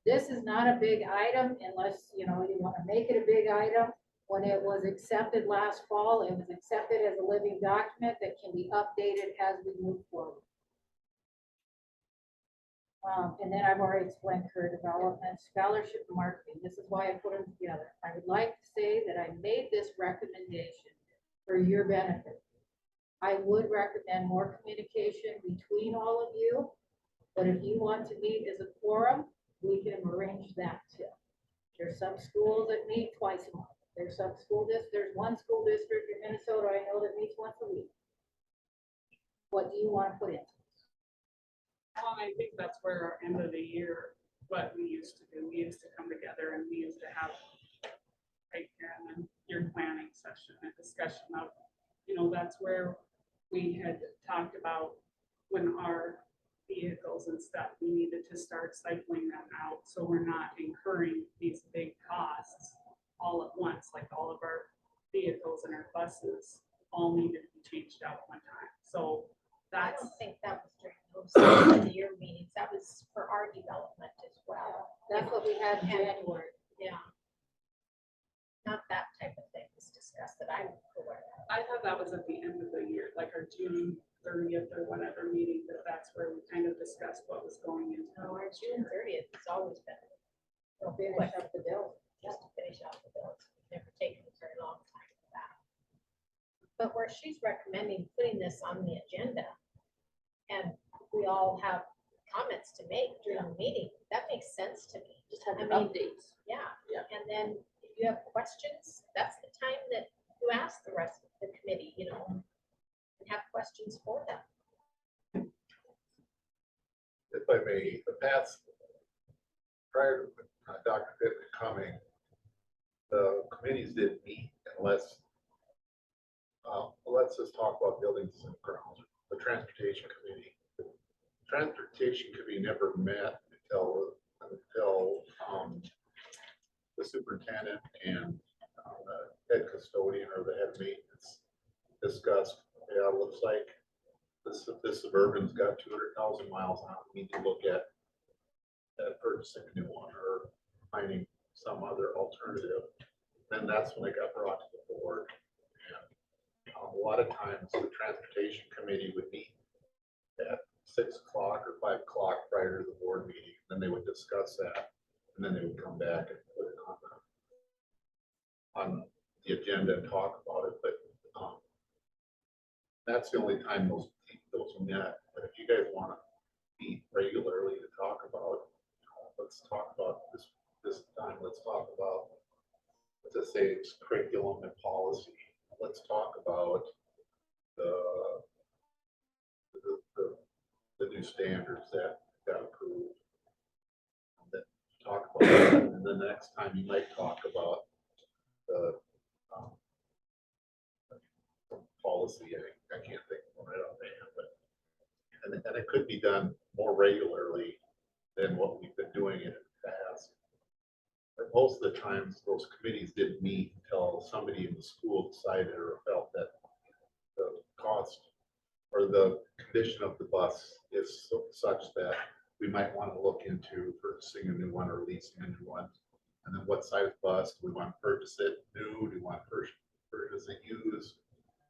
This is not a big item unless, you know, you want to make it a big item, When it was accepted last fall, it was accepted as a living document that can be updated as we move forward. And then I've already explained career development, scholarship, and marketing. This is why I put them together. I would like to say that I made this recommendation for your benefit. I would recommend more communication between all of you, but if you want to meet as a quorum, we can arrange that too. There's some schools that meet twice a month. There's one school district in Minnesota I know that meets once a week. What do you want to put in? Well, I think that's where our end of the year, what we used to do, we used to come together and we used to have right here and then your planning session, a discussion of, that's where we had talked about when our vehicles and stuff, we needed to start cycling them out, so we're not incurring these big costs all at once, like all of our vehicles and our buses all needed to be changed out one time. So I that's, don't think that was during those end of year meetings. That was for our development as well. That's what we had in January. Yeah. Not that type of thing was discussed that I'm aware of. I thought that was at the end of the year, like our June 30th or whatever meeting, that's where we kind of discussed what was going into. No, our June 30th has always been We'll finish up the bill. just to finish out the bills. Never taken a very long time for that. But where she's recommending putting this on the agenda and we all have comments to make during the meeting, that makes sense to me. Just have I the mean, updates. Yeah. Yeah. And then if you have questions, that's the time that you ask the rest of the committee, and have questions for them. If I may, the past, prior to Dr. Pittman coming, the committees didn't meet unless, let's just talk about buildings and grounds, the transportation committee. The transportation committee never met until the superintendent and the head custodian or the head maintenance discussed, yeah, it looks like this Suburban's got 200,000 miles on it. We need to look at purchasing a new one or finding some other alternative. Then that's when it got brought to the board. And a lot of times the transportation committee would meet at 6 o'clock or 5 o'clock prior to the board meeting. Then they would discuss that, and then they would come back and put it on the agenda and talk about it. But that's the only time those met. But if you guys want to meet regularly to talk about, let's talk about this time. Let's talk about, let's just say it's curriculum and policy. Let's talk about the new standards that got approved. Then talk about that. And then the next time you might talk about the policy. I can't think of one right off the hand, but and it could be done more regularly than what we've been doing in the past. But most of the times, those committees didn't meet until somebody in the school decided or felt that the cost or the condition of the bus is such that we might want to look into purchasing a new one or leasing a new one. And then what size bus do we want to purchase it new? Do we want to purchase it used?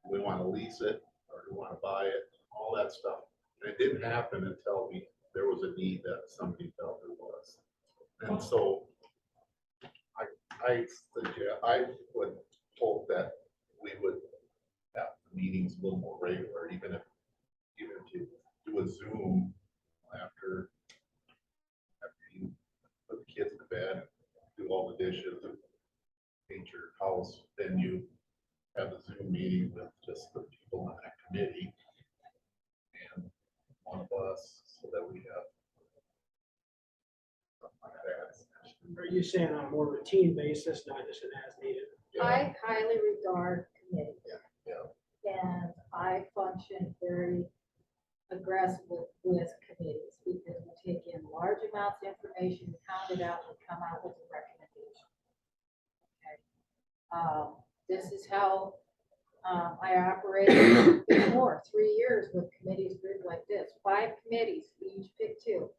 Do we want to lease it or do we want to buy it? All that stuff. And it didn't happen until there was a need that somebody felt there was. And so I would hope that we would have meetings a little more regular, even if you do a Zoom after you put the kids to bed, do all the dishes and paint your house, then you have a Zoom meeting with just the people on that committee and one of us, so that we have something like that. Are you saying on a more routine basis, not just an as needed? I highly regard committees. Yeah. And I function very aggressively with committees because we take in large amounts of information, count it out, and come out with a recommendation. Okay. This is how I operated before 3 years with committees group like this, 5 committees, we each pick 2.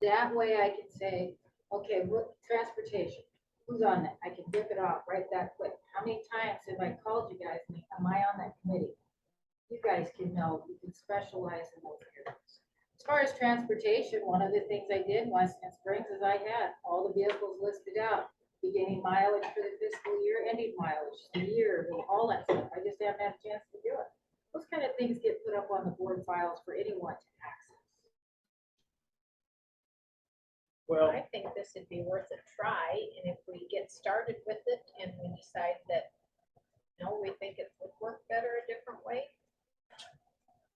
That way I can say, okay, what transportation, Who's on that? I can rip it off right that quick. How many times have I called you guys? And am I on that committee? You guys can know, you can specialize in those areas. As far as transportation, one of the things I did in Weston Springs is I had all the vehicles listed out, beginning mileage for the fiscal year, ending mileage, the year, and all that stuff. I just haven't had a chance to do it. Those kind of things get put up on the board files for anyone to access. Well, I think this would be worth a try, and if we get started with it and we decide that, no, we think it would work better a different way,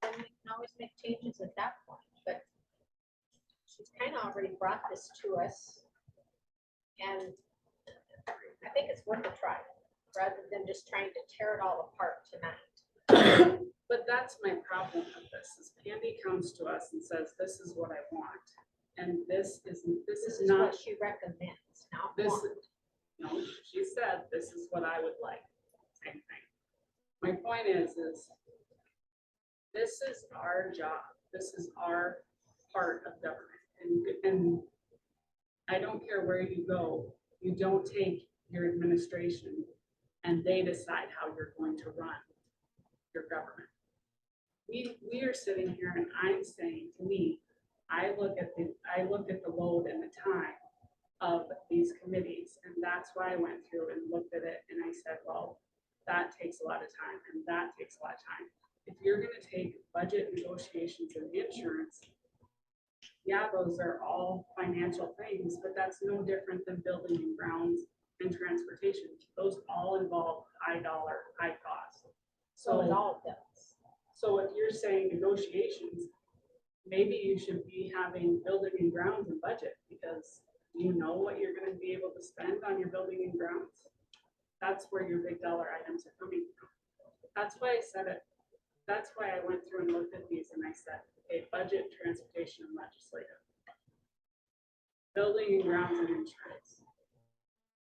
then we can always make changes at that point, but she's kind of already brought this to us, and I think it's worth a try, rather than just trying to tear it all apart tonight. But that's my problem with this, is Candy comes to us and says, this is what I want. And this is This is not, what she recommends, not this, want. no, she said, this is what I would like, same thing. My point is this is our job, this is our part of government, and I don't care where you go, you don't take your administration and they decide how you're going to run your government. We are sitting here and I'm saying, to me, I look at the load and the time of these committees, and that's why I went through and looked at it and I said, well, that takes a lot of time and that takes a lot of time. If you're gonna take budget negotiations and insurance, yeah, those are all financial things, but that's no different than building and grounds and transportation. Those all involve high dollar, high cost. So it all does. So if you're saying negotiations, maybe you should be having building and grounds and budget, because you know what you're gonna be able to spend on your building and grounds. That's where your big dollar items are coming from. That's why I said it. That's why I went through and looked at these and I said, okay, budget, transportation, and legislative. Building and grounds and insurance.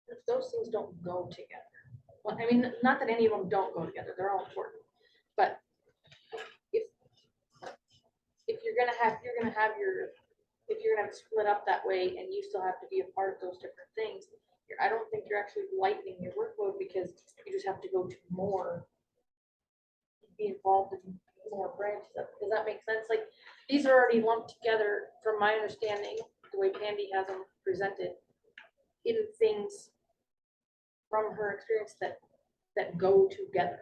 If those things don't go together, well, I mean, not that any of them don't go together, they're all important, but if you're gonna have it split up that way and you still have to be a part of those different things, I don't think you're actually lightening your workload, because you just have to go to more, be involved in more branches. Does that make sense? Like, these are already lumped together, from my understanding, the way Candy has them presented, in things from her experience that go together,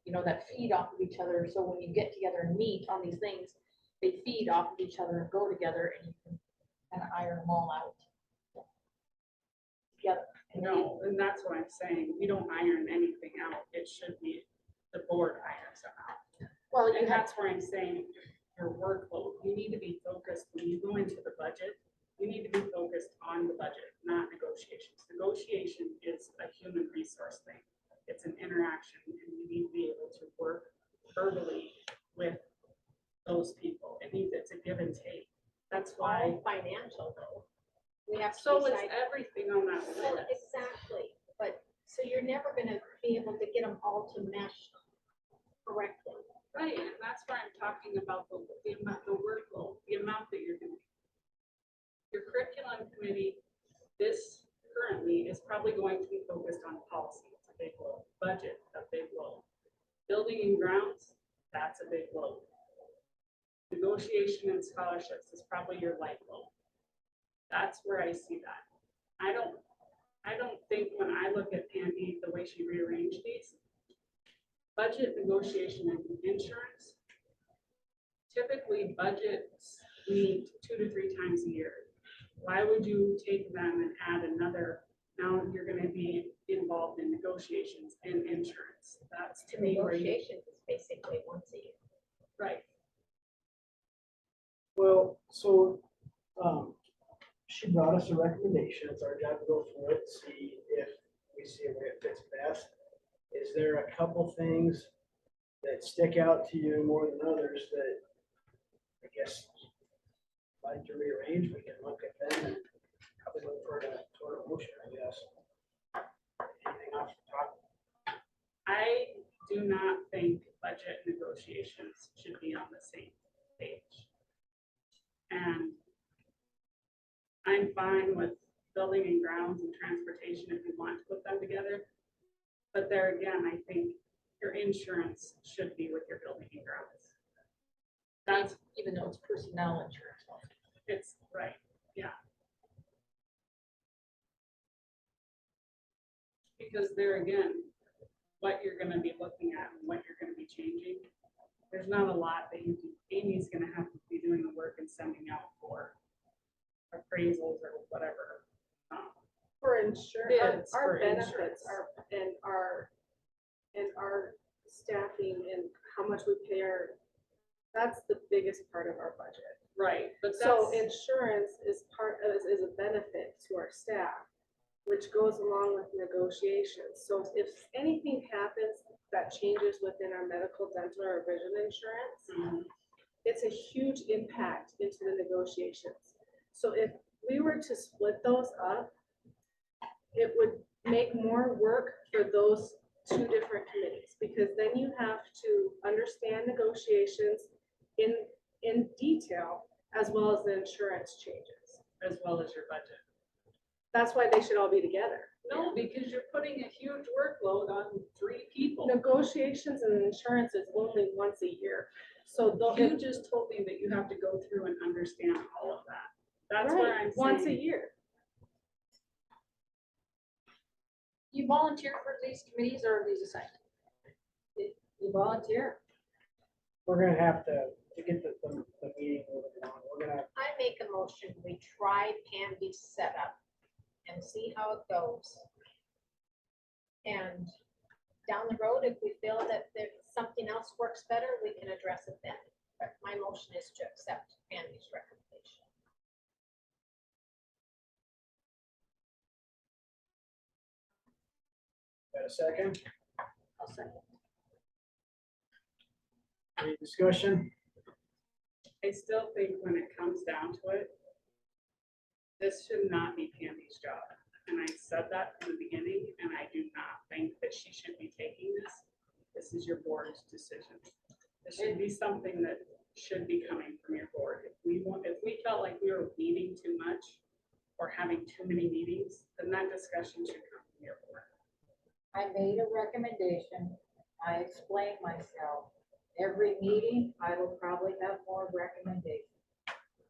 you know, that feed off of each other. So when you get together and meet on these things, they feed off of each other and go together, and you can kind of iron them all out together. No, and that's what I'm saying. We don't iron anything out. It should be the board irons them out. Well, And that's where I'm saying your workload, you need to be focused when you go into the budget. You need to be focused on the budget, not negotiations. Negotiation is a human resource thing. It's an interaction, and you need to be able to work verbally with those people. It's a give and take. That's why. All financial though. We have to So it's decide. everything on that Well, list. exactly, but, so you're never gonna be able to get them all to mesh correctly. Right, and that's why I'm talking about the amount, the workload, the amount that you're doing. Your curriculum committee, this currently is probably going to be focused on policy. It's a big load. Budget, a big load. Building and grounds, that's a big load. Negotiation and scholarships is probably your light load. That's where I see that. I don't think, when I look at Andy, the way she rearranged these, budget, negotiation, and insurance, typically budgets meet 2 to 3 times a year. Why would you take them and add another? Now you're going to be involved in negotiations and insurance. That's to me where you, Negotiations is basically once a year. right. well, so, she brought us a recommendation. It's our job to go through it, see if we see a way it fits best. Is there a couple things that stick out to you more than others that I guess like to rearrange? We can look at them and probably look for a motion, I guess. Anything off the top? I do not think budget negotiations should be on the same page. And I'm fine with building and grounds and transportation if you want to put them together. But there again, I think your insurance should be with your building and grounds. That's, Even though it's personnel insurance. it's right, yeah. Because there again, what you're gonna be looking at and what you're gonna be changing, there's not a lot that you can, Amy's gonna have to be doing the work and sending out for appraisals or whatever. For insurance, Bids our for benefits insurance. are, and our staffing and how much we pay that's the biggest part of our budget. Right, but So that's, insurance is is a benefit to our staff, which goes along with negotiations. So if anything happens that changes within our medical, dental, or vision insurance, it's a huge impact into the negotiations. So if we were to split those up, it would make more work for those two different committees, because then you have to understand negotiations in detail, as well as the insurance changes. as well as your budget. That's why they should all be together. No, because you're putting a huge workload on 3 people. Negotiations and insurance is only once a year. So You just told me that you have to go through and understand all of that. That's where I'm once a saying, year. You volunteer for these committees or are these assigned? You volunteer. We're gonna have to get the meeting moving on. We're gonna, I make a motion, we try Pandy's setup and see how it goes. And down the road, if we feel that there's something else works better, we can address it then. But my motion is to accept Pandy's recommendation. got a second? I'll second. Any discussion? I still think when it comes down to it, this should not be Pandy's job. And I said that from the beginning, and I do not think that she should be taking this. This is your board's decision. This should be something that should be coming from your board. If we felt like we were meeting too much or having too many meetings, then that discussion should come from your board. I made a recommendation. I explained myself. Every meeting, I will probably have more recommendations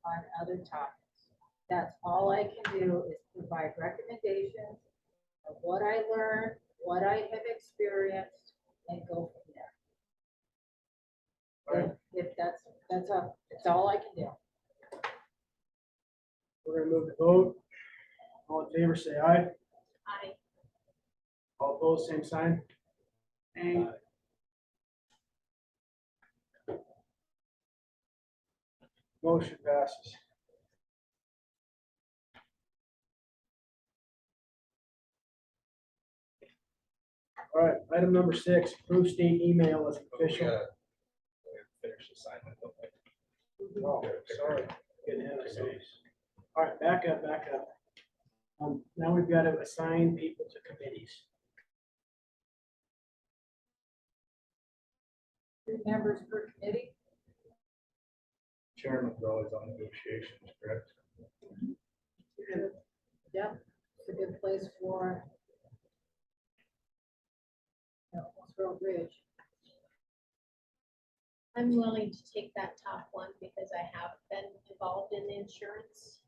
on other topics. That's all I can do is provide recommendations of what I learned, what I have experienced, and go from there. If that's all I can do. We're gonna move the vote. All in favor, say aye. I All opposed, same sign. And Motion passes. All right, item number 6, approve state email as official. Finish the assignment. Oh, sorry. Getting ahead of ourselves. All right, back up. Now we've got to assign people to committees. 3 members per committee. Chairman's always on negotiations, correct? Yep, it's a good place for Road Bridge. I'm willing to take that top one because I have been involved in the insurance,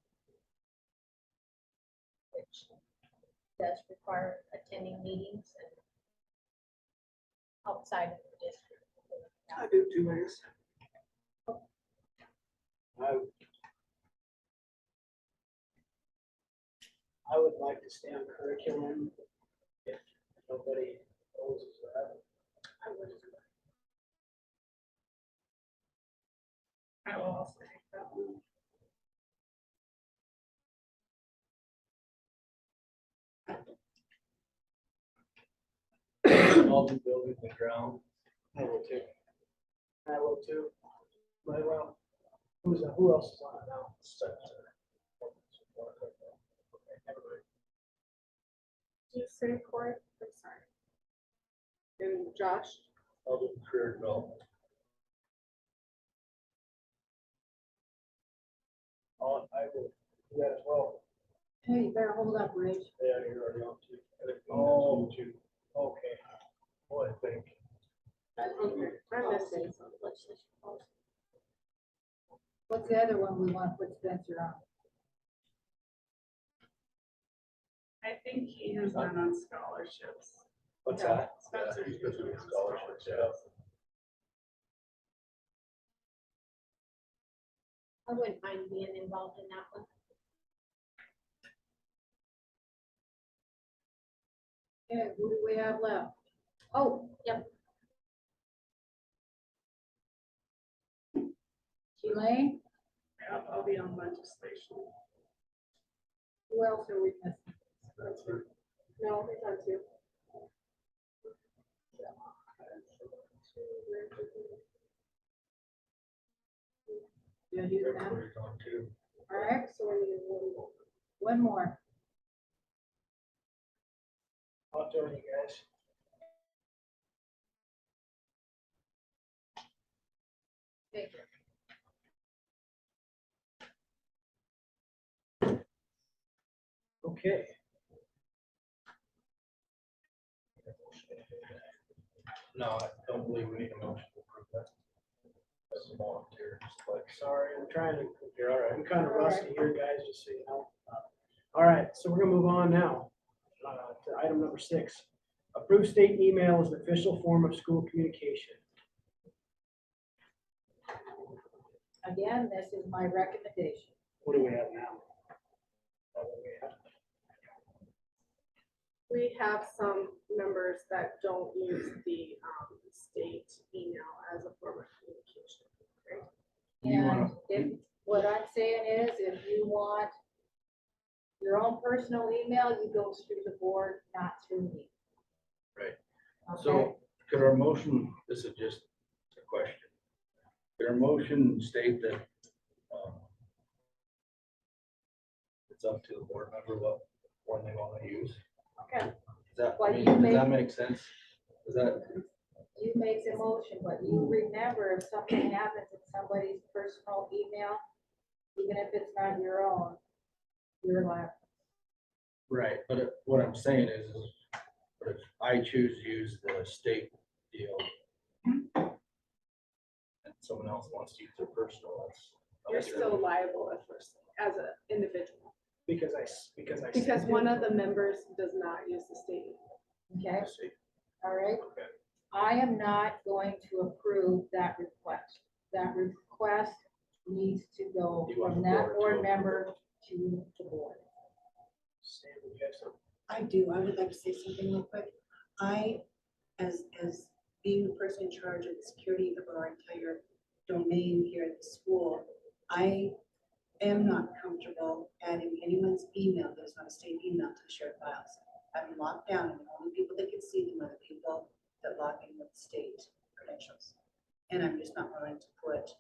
which does require attending meetings and outside of the district. I do too, I guess. I would like to stay on curriculum if nobody opposes that. I would as well. I will also take that one. All the buildings and ground. I will too. I will too. But well, who else is on it now? Okay, never mind. Do you say Corey? I'm sorry. And Josh? I'll do career development. I will do that as well. Hey, you better hold up, Rich. Yeah, you're already on to. Oh. Okay. Well, I think. I'm missing some. What's the other one we want to put Spencer on? I think he has been on scholarships. What's Yeah, that? Spencer's he's been usually doing on scholarships, scholarships. I wouldn't mind being involved in that one. Okay, who do we have left? Oh, Yep. Elaine, Yeah, I'll be on legislation. who else are we missing? No, it's on two. Yeah, he's on. Everybody's on too. All right, So we need one more. one more. I'll join you guys. Okay. Okay. No, I don't believe we need a motion to approve that. That's a volunteer, just like. Sorry, I'm trying to, You're all right. I'm kind of rusty here, guys, just so you know. All right, so we're gonna move on now to item number 6. Approve state email as an official form of school communication. Again, this is my recommendation. What do we have now? What do we have? We have some members that don't use the state email as a form of communication, right? You And wanna- if, what I'm saying is, if you want your own personal email, you go through the board, not through me. Right. Okay? So could our motion, this is just a question. Could our motion state that it's up to the board member what one they want to use? Okay. Does that, Well, I mean, you does make- that make sense? Does that, You make the motion, but you remember if something happens in somebody's personal email, even if it's not your own, you're liable. right, but what I'm saying is but if I choose to use the state deal and someone else wants to use their personal, You're that's. still liable as an individual, Because I. because sent one it. of the members does not use the state email. Okay, all right? Okay. I am not going to approve that request. That request needs to go You want from the that board to board approve member to the board. Sam, you have some- I do. I would like to say something real quick. I, as being the person in charge of the security of our entire domain here at the school, I am not comfortable adding anyone's email that's not a state email to the shared files. I'm locked down, and the only people that can see them are the people that log in with state credentials. And I'm just not willing to put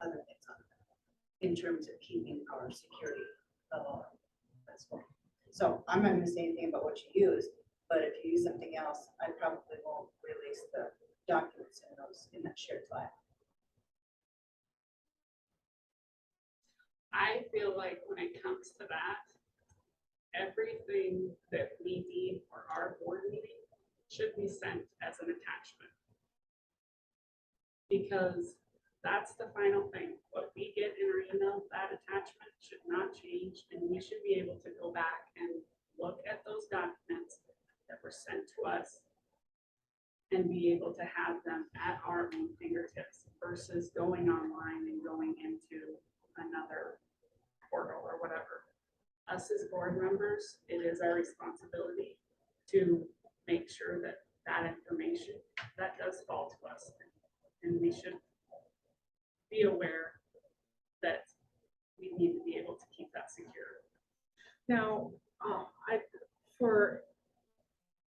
other things on it in terms of keeping our security level. That's one. So I'm not gonna say anything about what you use, but if you use something else, I probably won't release the documents in that shared file. I feel like when it comes to that, everything that we need for our board meeting should be sent as an attachment. Because that's the final thing. What we get in our email, that attachment should not change, and we should be able to go back and look at those documents that were sent to us and be able to have them at our own fingertips versus going online and going into another portal or whatever. Us as board members, it is our responsibility to make sure that that information, that does fall to us. And we should be aware that we need to be able to keep that secure. Now,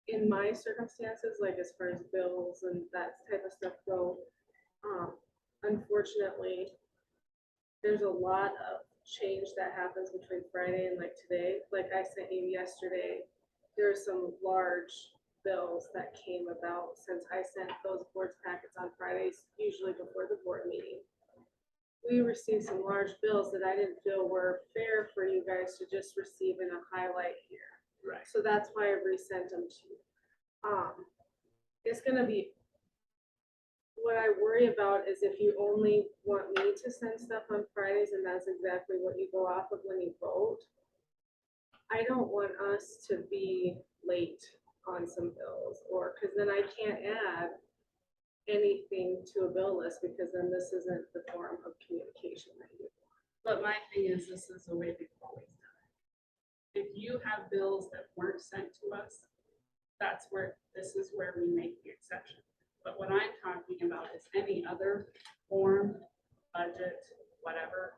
in my circumstances, like as far as bills and that type of stuff go, unfortunately, there's a lot of change that happens between Friday and like today. Like I sent you yesterday, there's some large bills that came about since I sent those boards packets on Fridays, usually before the board meeting. we received some large bills that I didn't feel were fair for you guys to just receive in a highlight here. Right. So that's why I resent them to you. It's gonna be, what I worry about is if you only want me to send stuff on Fridays and that's exactly what you go off of when you vote. I don't want us to be late on some bills, or, because then I can't add anything to a bill list, because then this isn't the form of communication that you want. But my thing is, this is the way we've always done it. If you have bills that weren't sent to us, this is where we make the exception. But what I'm talking about is any other form, budget, whatever,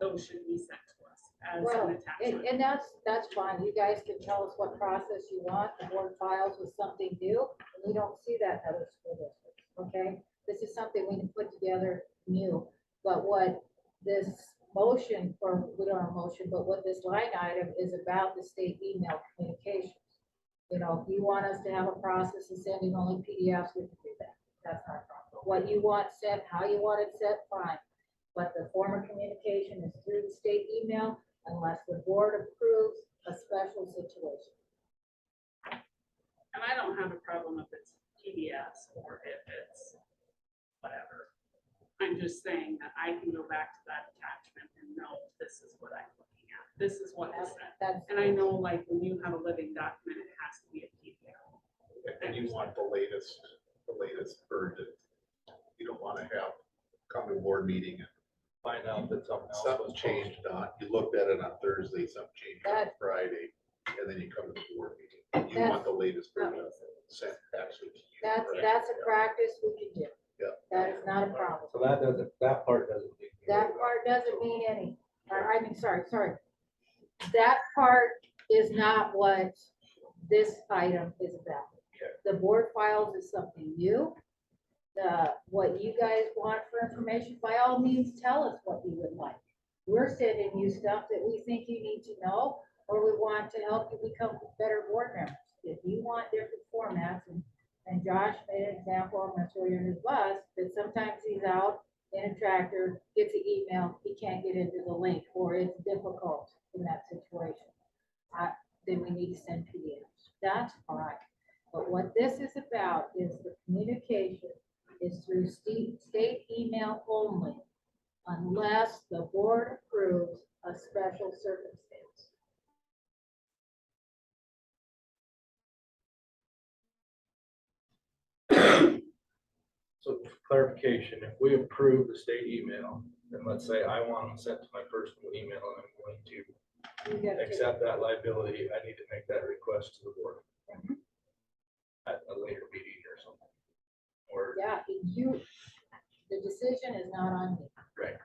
those should be sent to us as Well, an attachment. and that's fine. You guys can tell us what process you want. The board files with something new, and we don't see that in other school districts, okay? This is something we can put together new. But what this motion, or we don't have a motion, but what this line item is about the state email communications. You know, if you want us to have a process of sending only PDFs, we can do that. That's not a problem. What you want sent, how you want it sent, fine. But the form of communication is through the state email unless the board approves a special situation. And I don't have a problem if it's PDFs or if it's whatever. I'm just saying that I can go back to that attachment and know this is what I'm looking at. This is what is sent. That's, And I know, like, when you have a living document, it has to be a PDF. And you want the latest version. You don't want to have come to board meeting and Find out that something else something was changed on, you looked at it on Thursday, something changed on Friday, and then you come to the board meeting. You want the latest version sent actually to you. right? that's a practice we can do. Yeah. That is not a problem. So that part doesn't. need to be That worried part about. doesn't mean any, I mean, sorry. That part is not what this item is about. The board files is something new. What you guys want for information, by all means, tell us what you would like. We're sending you stuff that we think you need to know, or we want to help you become better board members. If you want different formats, and Josh made an example, I'm gonna throw you under the bus, that sometimes he's out in a tractor, gets an email, he can't get into the link, or it's difficult in that situation. Then we need to send PDFs. That's fine. But what this is about is the communication is through state email only, unless the board approves a special circumstance. So clarification, if we approve the state email, then let's say I want them sent to my personal email and I'm going to You gotta take- accept that liability, I need to make that request to the board. Mhm. At a later meeting or something. Or, Yeah, the decision is not on me. right,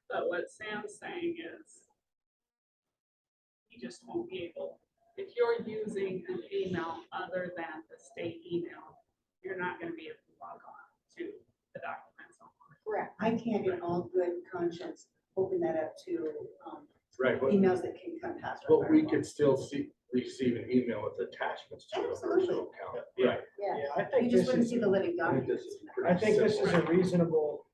But what Sam's saying is you just won't be able, if you're using an email other than the state email, you're not gonna be able to log on to the documents. Correct. I can't in all good conscience open that up to right, but, emails that can come past. our but we firewall. could still receive an email with attachments to a personal account. Right. Yeah. Yeah, I You think just this wouldn't is, see the living I think this documents. is pretty I think this is simple. a reasonable,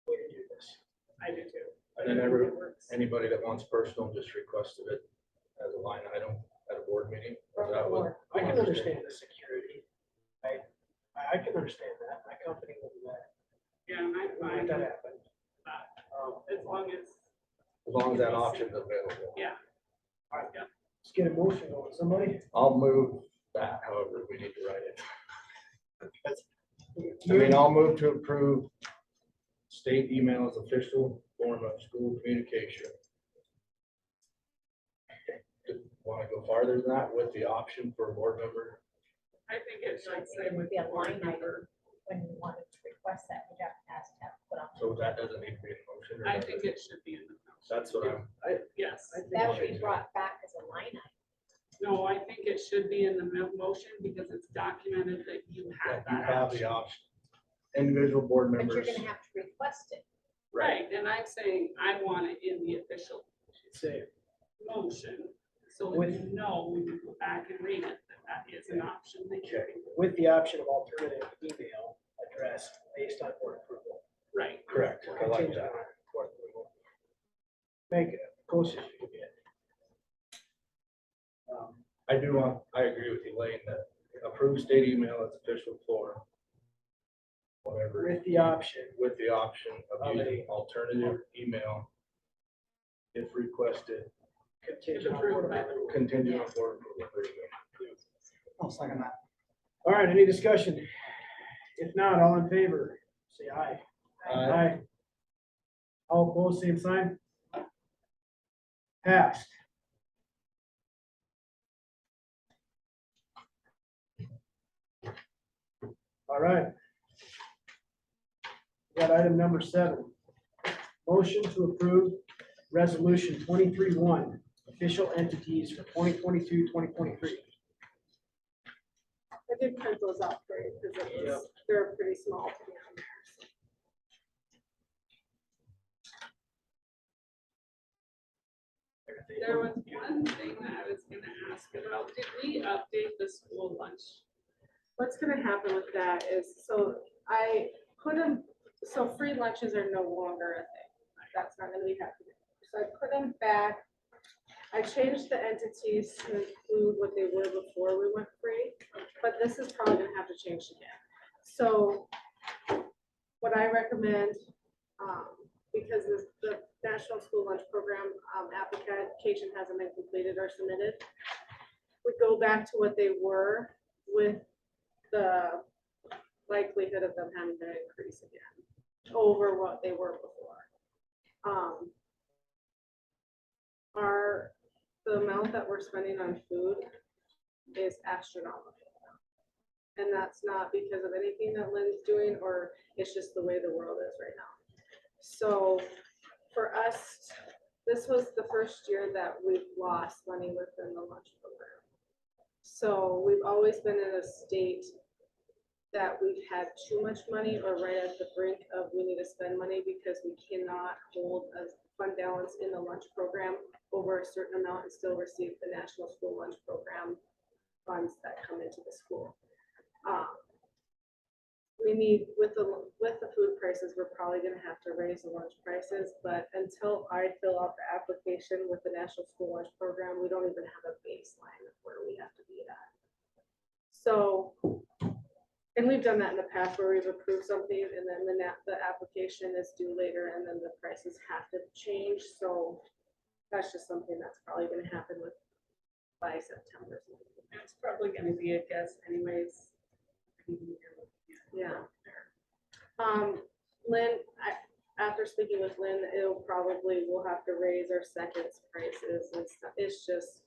way to do this. I do too. And then It works. anybody that wants personal just requested it as a line item at a board meeting. From the That would- board. I can understand the security. I can understand that. My company will do that. Yeah, and I'm We'll fine let that with happen. that, Um, as long as, that option's available. yeah. Let's get a motion on somebody. I'll move that, however, we need to write it. I mean, I'll move to approve state email as official form of school communication. Want to go farther than that with the option for a board member? I think it should say It would with be the a board line member. item when you wanted to request that, you'd have to ask to have it put on. So that doesn't need to be in motion? or I does think it should be in the. That's what I'm, Yes. I think That it would be should- brought back as a line item. No, I think it should be in the motion because it's documented that you have you that have the option. option. Individual board But you're members. gonna have to request it. Right, and I'm saying I want it in the official Say, motion, so that you know when you go back and read it, that is an option that you can. with the option of alternative email address based on board approval. Right. Correct. I like that. Make it close as you can get. I agree with you, Lane, that approved state email is official form. Whatever, With the option. with the option of using alternative email if requested, Contingent on Approved by board. contingent on board approval. There you go. I'll second that. All right, any discussion? If not, all in favor, say aye. Aye. All opposed, same sign. Passed. All right. Got item number 7. Motion to approve resolution 23-1, official entities for 2022-2023. I did print those out for you because they're pretty small to be on there. There was one thing that I was gonna ask about. Did we update the school lunch? What's gonna happen with that is, so I put them, so free lunches are no longer a thing. That's not gonna be happening. So I put them back. I changed the entities to include what they were before we went free, but this is probably gonna have to change again. So what I recommend, because the National School Lunch Program application hasn't been completed or submitted, we go back to what they were with the likelihood of them having to increase again over what they were before. The amount that we're spending on food is astronomical. And that's not because of anything that Lynn's doing, or it's just the way the world is right now. So for us, this was the first year that we've lost money within the lunch program. So we've always been in a state that we've had too much money or right at the brink of we need to spend money because we cannot hold a fund balance in the lunch program over a certain amount and still receive the National School Lunch Program funds that come into the school. We need, with the food prices, we're probably gonna have to raise the lunch prices, but until I fill out the application with the National School Lunch Program, we don't even have a baseline of where we have to be at. So, and we've done that in the past where we've approved something and then the application is due later and then the prices have to change. So that's just something that's probably gonna happen by September. It's probably gonna be a guess anyways. Yeah. Lynn, after speaking with Lynn, we'll have to raise our seconds prices and stuff. It's just,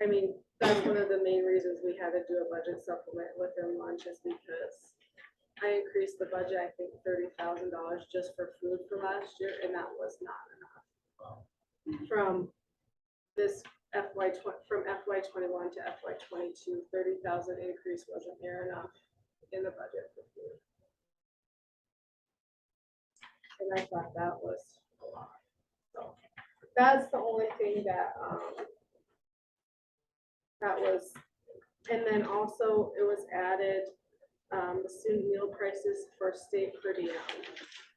I mean, that's one of the main reasons we had to do a budget supplement within lunch is because I increased the budget, I think $30,000 just for food for last year, and that was not enough. From this from FY21 to FY22, 30,000 increase wasn't near enough in the budget for food. And I thought that was a lot. So that's the only thing that that was, and then also it was added the student meal prices for state per diem.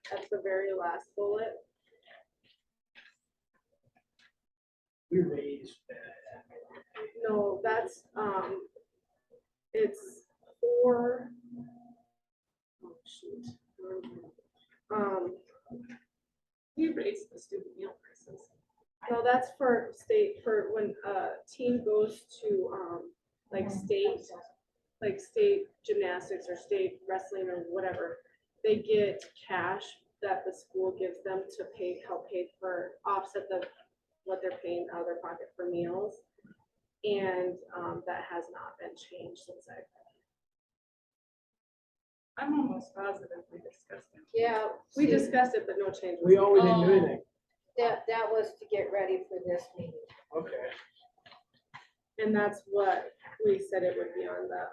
That's the very last bullet. We raised that. No, that's it's for, oh shoot. We raised the student meal prices. No, that's for state, for when a team goes to like state gymnastics or state wrestling or whatever, they get cash that the school gives them to help pay for, offset what they're paying out of their pocket for meals. And that has not been changed since I'm almost positive we discussed it. Yeah. we discussed it, but no change. was We made. always didn't do anything. That was to get ready for this meeting. Okay. And that's what we said it would be on the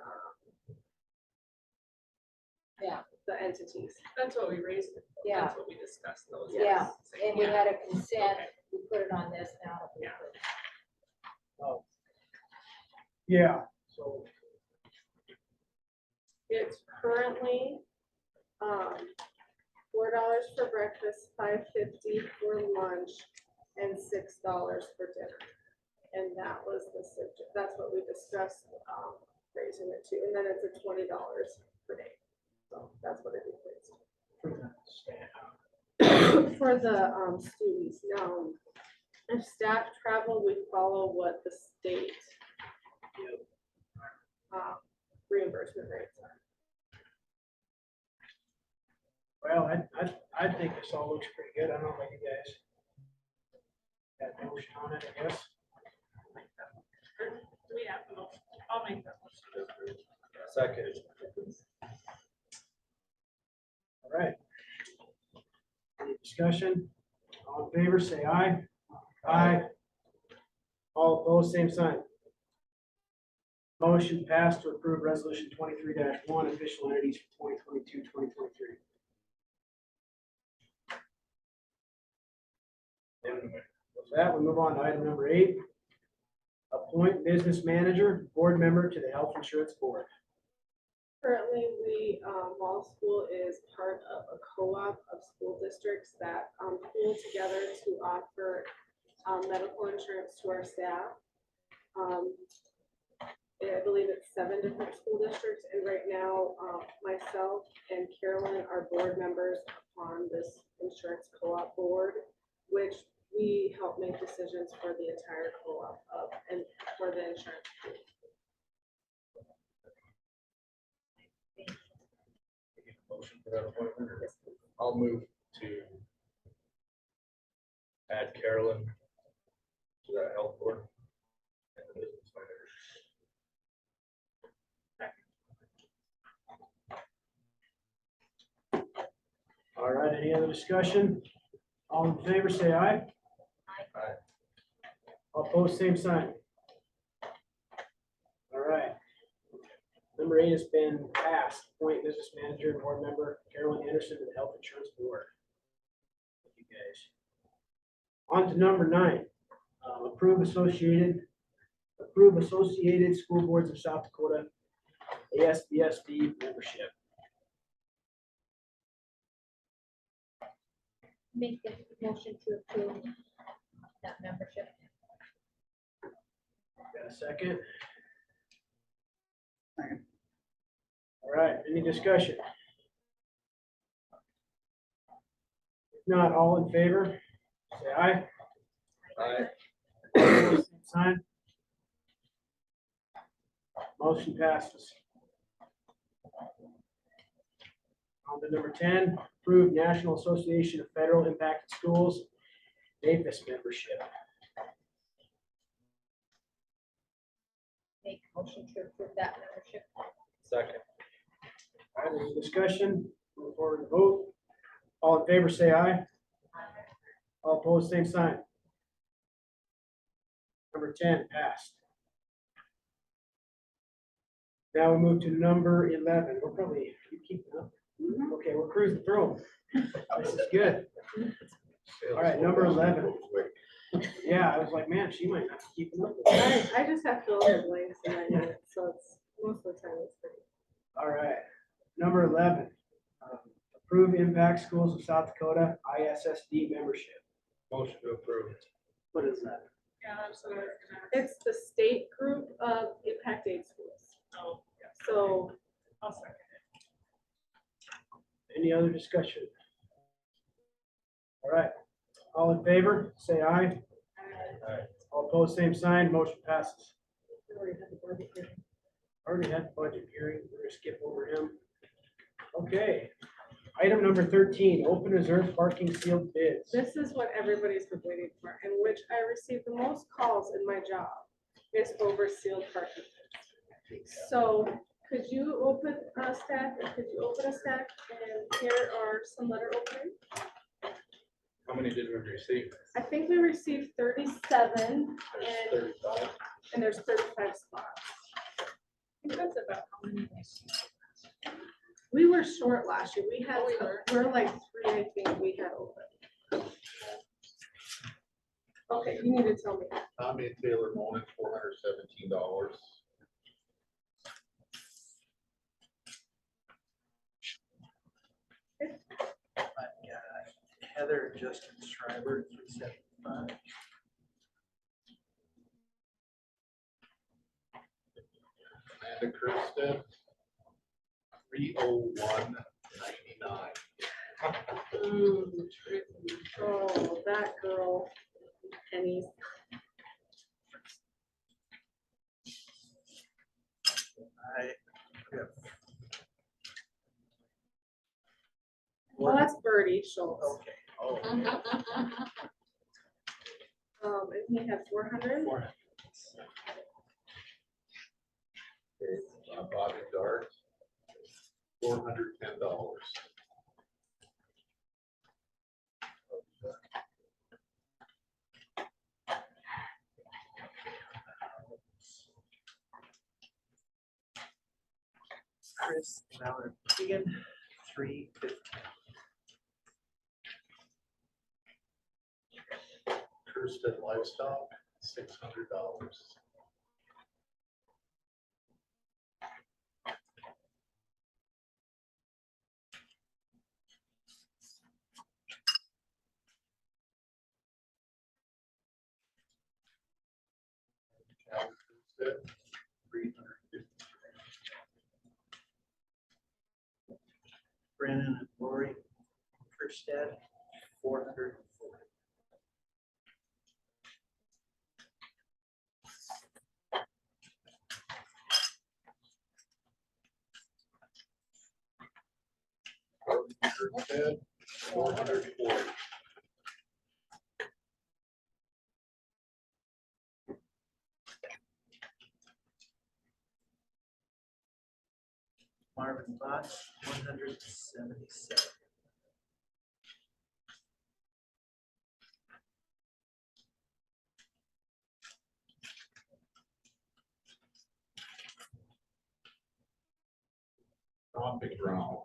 Yeah. the entities. That's what we raised. Yeah. That's what we discussed those. Yeah, and we Yeah. had a consent, Okay. we put it on this now. Yeah. Oh. Yeah, so It's currently $4 for breakfast, $5.50 for lunch, and $6 for dinner. And that was the subject, that's what we discussed, raising it to, and then it's a $20 per day. So that's what it equates to. For the students, now, if staff travel, we follow what the state reimbursement rates are. Well, I think this all looks pretty good. I don't know about you guys. Got a motion on it, I guess. Do we have the motion? I'll make that motion to approve. Second. All right. Any discussion? All in favor, say aye. Aye. All opposed, same sign. Motion passed to approve resolution 23-1, official entities for 2022-2023. With that, we move on to item number 8. Appoint business manager, board member to the health insurance board. Currently, Wall School is part of a co-op of school districts that pool together to offer medical insurance to our staff. I believe it's 7 different school districts, and right now, myself and Carolyn are board members on this insurance co-op board, which we help make decisions for the entire co-op and for the insurance. Motion for that appointment. I'll move to add Carolyn to that health board. And the business manager. All right, any other discussion? All in favor, say aye. Aye. All opposed, same sign. All right. Number 8 has been passed. Appoint business manager and board member Carolyn Anderson to the health insurance board. Thank you guys. On to number 9. Approve associated school boards of South Dakota ASBSD membership. Make the motion to approve that membership. Got a second? All right, any discussion? If not, all in favor, say aye. Aye. Same sign. Motion passes. On to number 10, approve National Association of Federal Impacted Schools, NAFIS membership. Make a motion to approve that membership. Second. All right, any discussion? Move forward to vote. All in favor, say aye. All opposed, same sign. Number 10 passed. Now we move to number 11. We're probably keeping up. Okay, we're cruising through. This is good. All right, number 11. Yeah, I was like, man, she might not be keeping up. I just have to fill in the blanks in my notes, so it's most of the time it's pretty. All right, number 11. Approve Impact Schools of South Dakota ISSD membership. Motion to approve. What is that? Yeah, that's what I was gonna ask. It's the state group of impact aid schools. Oh, yeah. So I'll second it. Any other discussion? All right, all in favor, say aye. Aye. All opposed, same sign, motion passes. we already had the budget hearing. Already had the budget hearing, we're gonna skip over him. Okay, item number 13, open reserve parking sealed bids. This is what everybody's been waiting for, and which I received the most calls in my job, is over sealed parking. So could you open a stack, and here are some letter openings. How many did we receive? I think we received 37, There's and 35. there's 35 spots. I think that's about how many we see. We were short last year, we had, Oh, we were. we're like 3, I think we had open. Okay, you need to tell me. Tommy and Taylor Monin, $417. Heather and Justin Schreiber, 375. Amanda Kirsten, 301.99. Oh, that girl, pennies. Well, that's Birdie Schultz. Okay. Oh, And he had 400. 400. Bobby Dart, $410. Chris Mallard Keegan, 350. Kirsten Livestock, $600. Calvin Kirsten, 350. Brandon and Lori Kerstead, 440. Kirsten, 440. Marvin Botch, 177. Ron McBrown,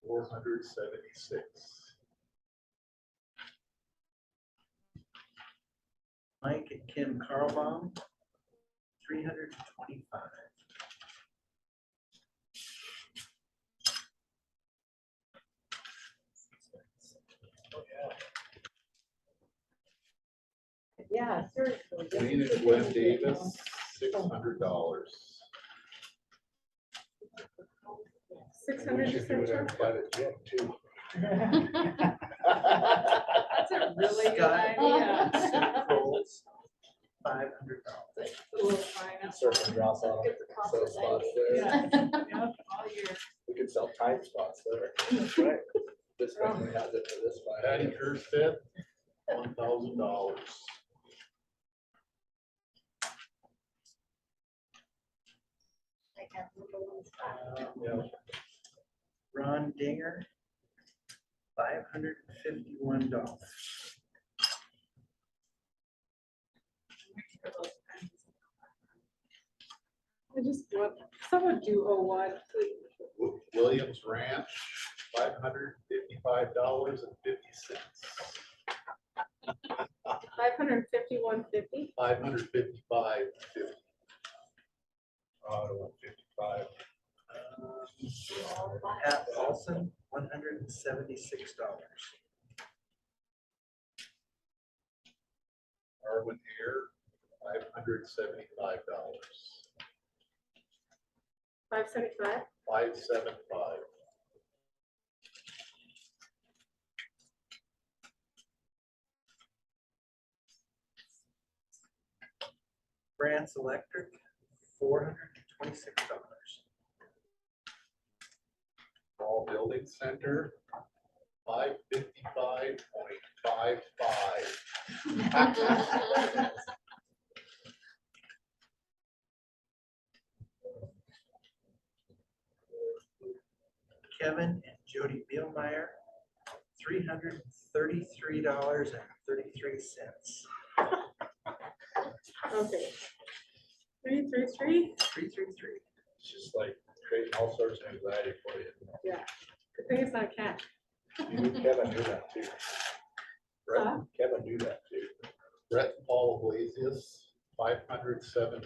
476. Mike and Kim Carlbaum, 325. Yeah, seriously. Wayne and Gwen Davis, $600. 600 We should do it center. on private jet too. That's a really good Scott. idea. Sue Coles, $500. A little finance. Circle draws on Get the cost sell of spots that. there. Yeah, yep, all year. We could sell time spots there. That's right. This family has it for this five. Patty Kirsten, $1,000. I have number one spot. Yeah. Ron Dinger, $551. I just want, someone do 01, please. Williams Ranch, $555.50. 551.50. 555.50. Oh, 55. Pat Olson, $176. Arwen Air, $575. 575. 575. France Electric, $426. Ball Building Center, 555.55. Kevin and Jody Bielmeyer, $333.33. Okay. 333. 333. It's just like creating all sorts of anxiety for you. Yeah. Good thing it's not cash. You knew Kevin knew that too. Huh? Kevin knew that too. Brett and Paul Iglesias, $507.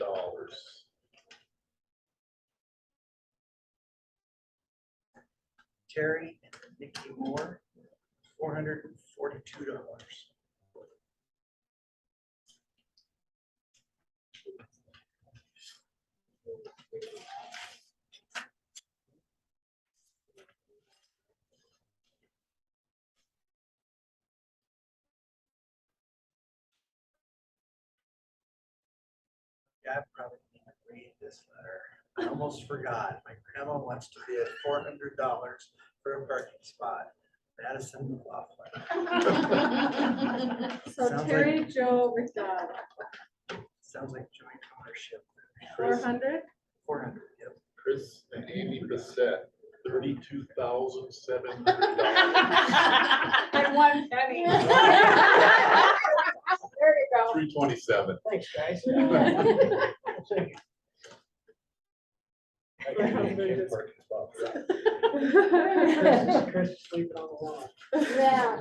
Terry and Nikki Moore, $442. I probably need to read this letter. I almost forgot. My grandma wants to bid $400 for a parking spot. Madison McLaughlin. So Sounds Terry Jo McDonald, Sounds like joint ownership. 400. 400, yep. Chris and Amy Bissett, $32,700. And 1 penny. There you go. 327. Thanks, guys. I can make a parking spot for that. Chris is sleeping on the lawn. Yeah.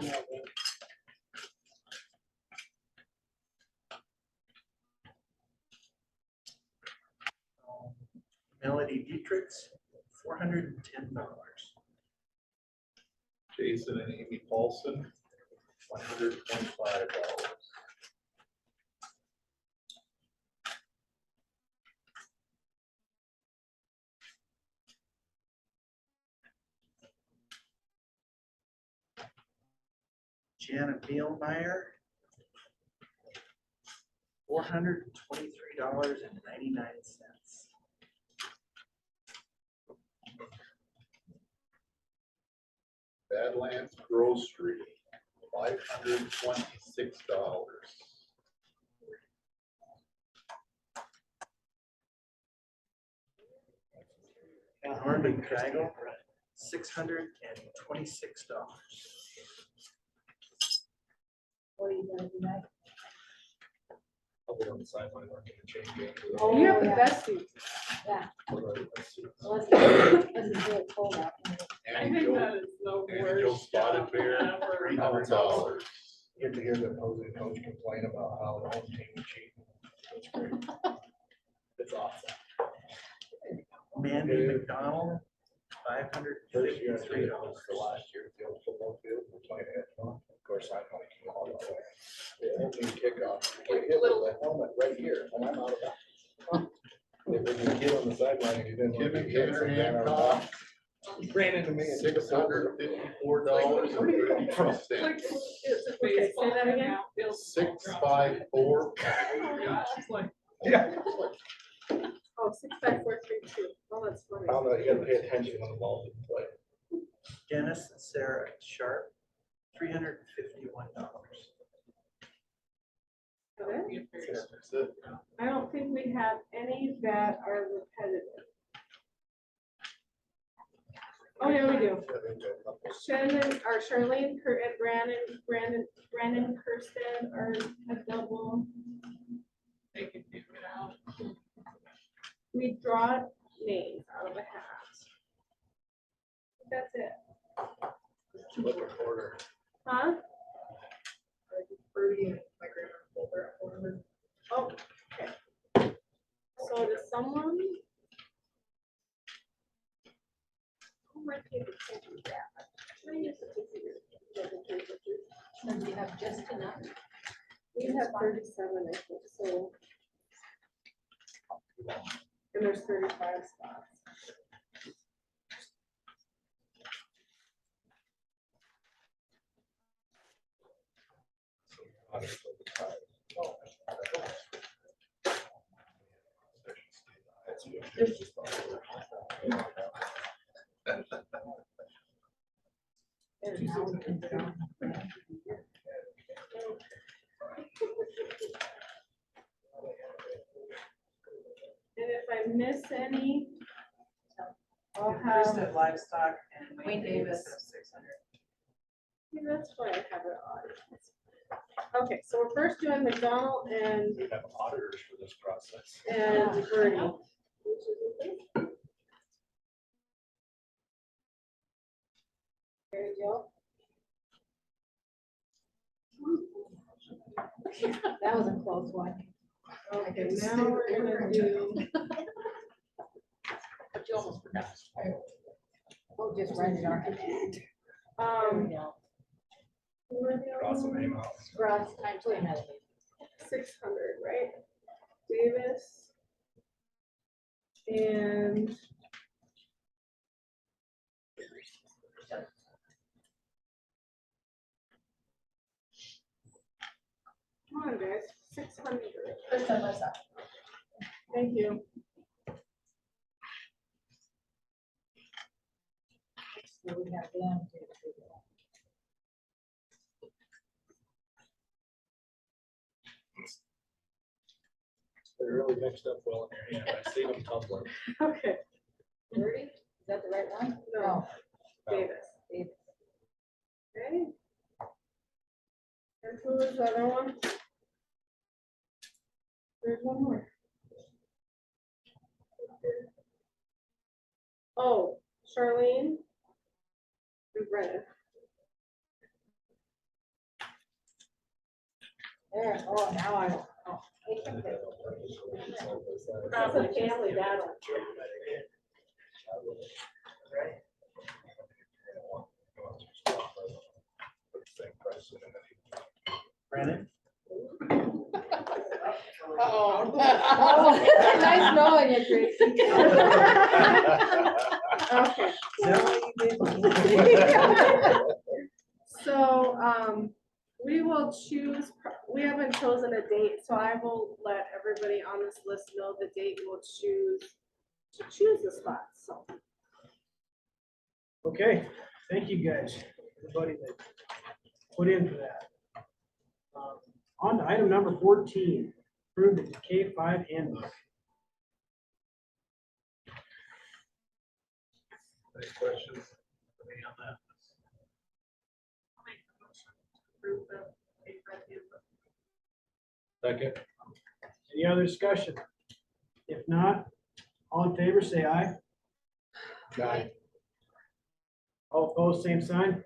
Melody Dietrich's, $410. Jason and Amy Paulson, $125. Jana Bielmeyer, $423.99. Badlands Grocery, $526. Norman Kagel, $626. What are you gonna do next? I'll be on the sideline working the chain gang. Oh, You have the yeah. best seat. Yeah. Let's see. Let's do it cold out. I Andy think Joe, that is the Andy Joe worst. Spotted job Bear, ever. $300. Get to hear the opposing coach complain about how the home team cheated. It's great. It's awesome. Mandy McDonald, First year, I think it $553. was the last year, at the old football field, we're playing it. Of course, I'm like, you know, all the way. The opening kickoff, get hit with the helmet right here, and I'm out of bounds. There was a kid on the sideline, and he didn't want to Kevin get hit, so he ran out of Hancock, bounds. He ran into me and took us over. $654.33. It's a Okay, say baseball that again. and outfield. 654. Oh my gosh, it's like, Yeah. Oh, 65432. Oh, that's funny. I don't know, you gotta pay attention when the ball's in play. Dennis and Sarah Sharp, $351. Okay. That's it. I don't think we have any that are repetitive. Oh, yeah, we do. Shannon, or Charlene, Kurt, and Brandon Kirsten are a double. they can figure it out. We draw names out of a hat. That's it. Flip a quarter. Huh? Oh, okay. So does someone? Oh, my paper can't do that. Can I use the computer? And you have just enough. We have 37, I think, so. And there's 35 spots. And now we can get on. And if I miss any, I'll have, Krista Livestock and Wayne Wayne Davis Davis. at 600. yeah, that's why I have it on. Okay, so we're first doing McDonald and We have auditors for this process. Birdie. There you go. That was a close one. Okay, now we're gonna do, But you almost forgot. Oh, just write it on. There we um, go. Who are the other Cross the name ones? out. Cross times 10. 600, right? Davis. And. Come on, guys, 600. First time I saw it. Thank you. So we have them to approve it. They're really mixed up well in there. Yeah, I see them tumbling. Okay, 30, is that the right one? no, Davis. Davis. Okay. And who was the other one? There's one more. Oh, Charlene. And Brennan. There, oh, now I, oh. Probably family battle. Brandon? Oh, nice knowing you, Tracy. Okay. So, we will choose, we haven't chosen a date, so I will let everybody on this list know the date we'll choose to choose the spots, so. Okay, thank you guys, everybody that put in for that. On to item number 14, approve the K-5 handbook. Any questions for me on that? Second. Any other discussion? If not, all in favor, say aye. Aye. All opposed, same sign.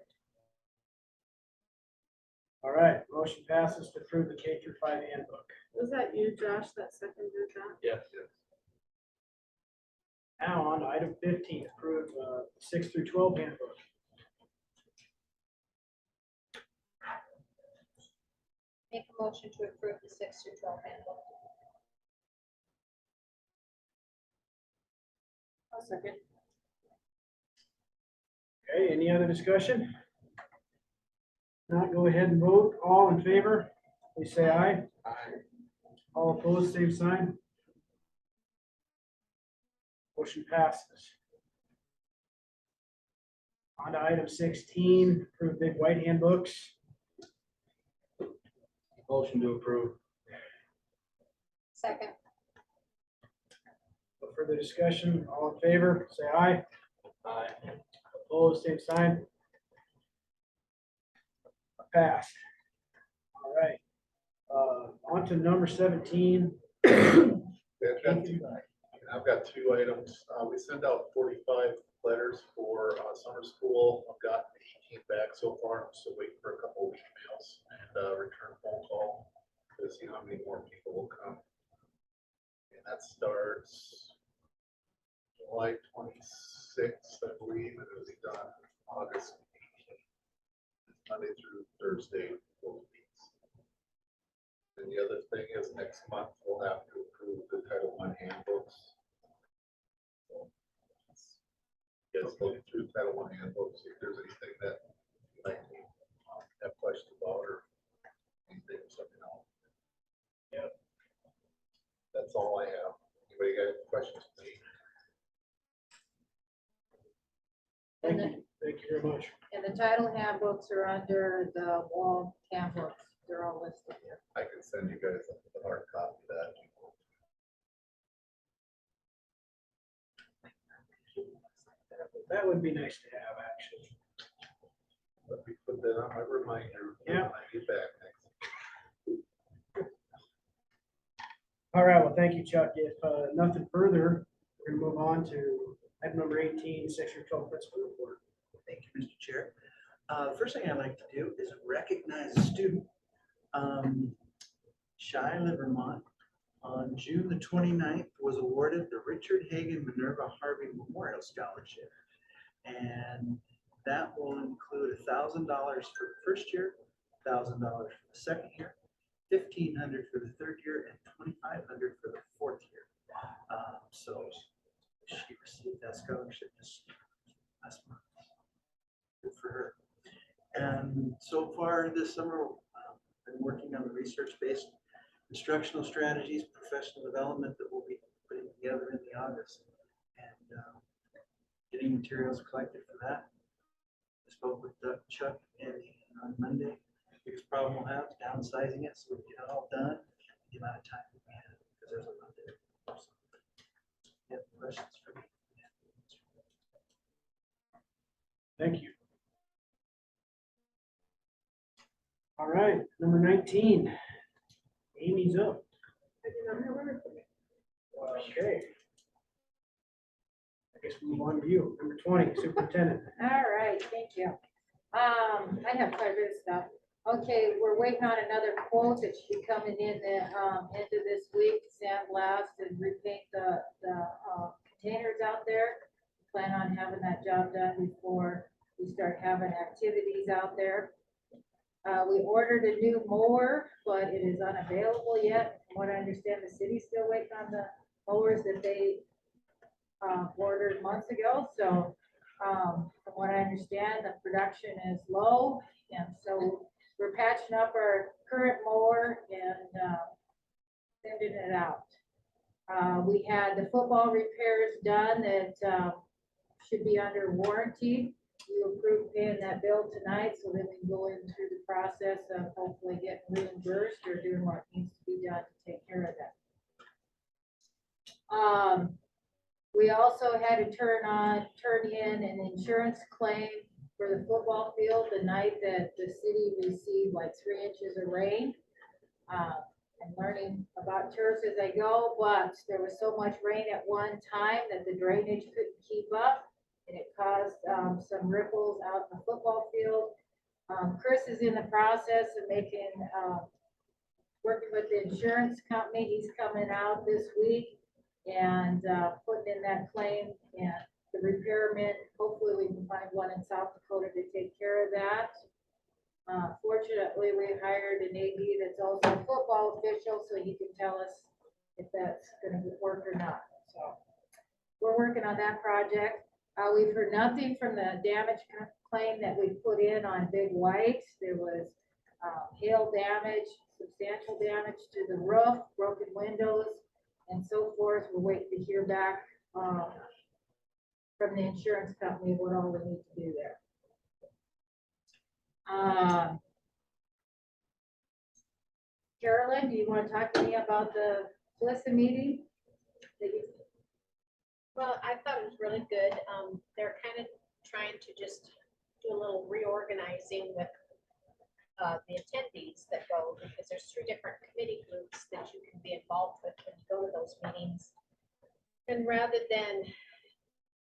All right, motion passes to approve the K-5 handbook. Was that you, Josh, that seconded that? Yes. Now on to item 15, approve 6 through 12 handbook. Make a motion to approve the 6 through 12 handbook. I'll second. Okay, any other discussion? Not, go ahead and vote. All in favor, please say aye. Aye. All opposed, same sign. Motion passes. On to item 16, approve big white handbooks. Motion to approve. Second. No further discussion. All in favor, say aye. Aye. Opposed, same sign. Passed. All right. On to number 17. I've got two items. We sent out 45 letters for summer school. I've got 18 back so far. I'm still waiting for a couple of emails and return phone call to see how many more people will come. And that starts July 26th, I believe, and it'll be done August 18th. Monday through Thursday, both weeks. And the other thing is next month, we'll have to approve the Title I handbooks. So, you guys look through Title I handbooks, if there's anything that you might have questions about or anything, something else. Yeah. That's all I have. Anybody got any questions for me? Thank you very much. And the title handbooks are under the wall handbooks. They're all listed here. I can send you guys a hard copy of that. That would be nice to have, actually. Let me put that on my reminder. Yeah. When I get back next. All right, well, thank you, Chuck. If nothing further, we're gonna move on to item number 18, Section 12 Principal Report. Thank you, Mr. Chair. First thing I'd like to do is recognize a student, Shyla Vermont, on June the 29th was awarded the Richard Hagan Minerva Harvey Memorial Scholarship. And that will include $1,000 for first year, $1,000 for the second year, $1,500 for the third year, and $2,500 for the fourth year. So she received that scholarship just last month. Good for her. And so far this summer, been working on the research-based instructional strategies, professional development that we'll be putting together in the August, and getting materials collected for that. I spoke with Chuck and on Monday. Biggest problem we'll have is downsizing it so we can get it all done in the amount of time we have, because there's a lot there. So, you have questions for me? Thank you. All right, number 19. Amy's up. I do not have one for me. Okay. I guess we move on to you. Number 20, superintendent. All right, thank you. I have quite a bit of stuff. Okay, we're waiting on another quote that should be coming in the end of this week, sandblast and repaint the containers out there. Plan on having that job done before we start having activities out there. We ordered a new mower, but it is unavailable yet. From what I understand, the city's still waiting on the mowers that they ordered months ago. So from what I understand, the production is low, and so we're patching up our current mower and sending it out. We had the football repairs done that should be under warranty. You approved paying that bill tonight, so then we can go in through the process of hopefully getting reimbursed or doing what needs to be done to take care of that. We also had to turn in an insurance claim for the football field the night that the city received like 3 inches of rain. I'm learning about turfs as I go, but there was so much rain at one time that the drainage couldn't keep up, and it caused some ripples out in the football field. Chris is in the process of working with the insurance company. He's coming out this week and putting in that claim, and the repairman, hopefully we can find one in South Dakota to take care of that. Fortunately, we hired an AD that's also a football official, so he can tell us if that's gonna work or not. So we're working on that project. We've heard nothing from the damage claim that we put in on Big White. There was hail damage, substantial damage to the roof, broken windows, and so forth. We're waiting to hear back from the insurance company what all we need to do there. Carolyn, do you want to talk to me about the Melissa meeting? Well, I thought it was really good. They're kind of trying to just do a little reorganizing with the attendees that go, because there's 3 different committee groups that you can be involved with when you go to those meetings. And rather than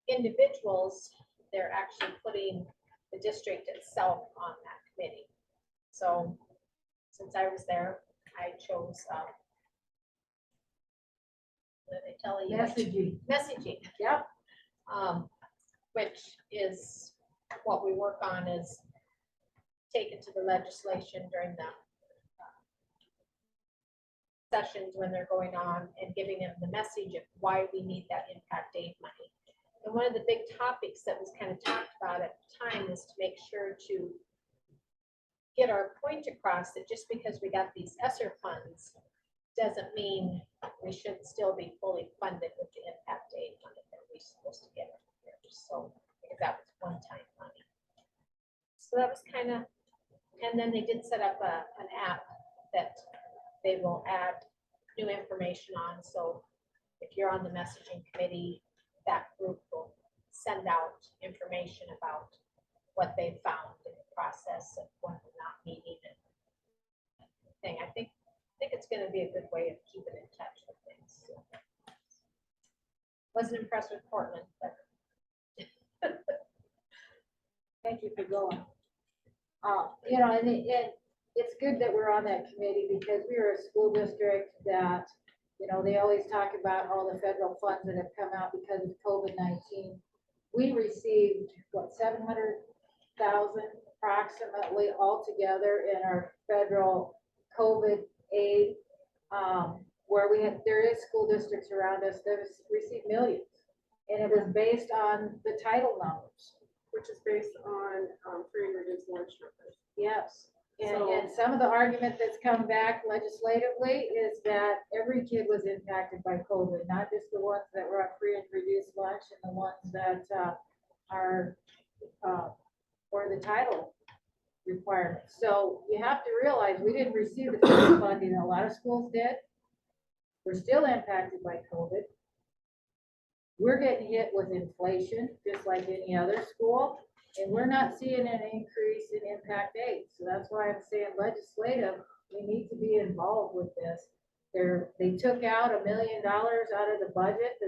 individuals, they're actually putting the district itself on that committee. So since I was there, I chose what did they tell you? Messaging. Yep. Which is what we work on, is taken to the legislation during the sessions when they're going on, and giving them the message of why we need that impact aid money. And one of the big topics that was kind of talked about at the time is to make sure to get our point across that just because we got these ESSER funds doesn't mean we should still be fully funded with the impact aid money that we're supposed to get here. So, because that was one-time money. So that was kind of, and then they did set up an app that they will add new information on. So if you're on the messaging committee, that group will send out information about what they found in the process of when we're not meeting and thing. I think it's going to be a good way of keeping in touch with things. So, wasn't impressed with Portland, but Thank you for going. You know, and it's good that we're on that committee, because we are a school district that, you know, they always talk about all the federal funds that have come out because of COVID-19. We received, what, 700,000 approximately altogether in our federal COVID aid, where there is school districts around us that has received millions. And it was based on the title numbers. Which is based on, free and reduced lunch numbers. Yes. And, So- and some of the argument that's come back legislatively is that every kid was impacted by COVID, not just the ones that were on free and reduced lunch and the ones that, are, or the title requirements. So you have to realize we didn't receive the federal funding, a lot of schools did. We're still impacted by COVID. We're getting hit with inflation, just like any other school, and we're not seeing an increase in impact aid. So that's why I'm saying legislative, we need to be involved with this. They took out $1 million out of the budget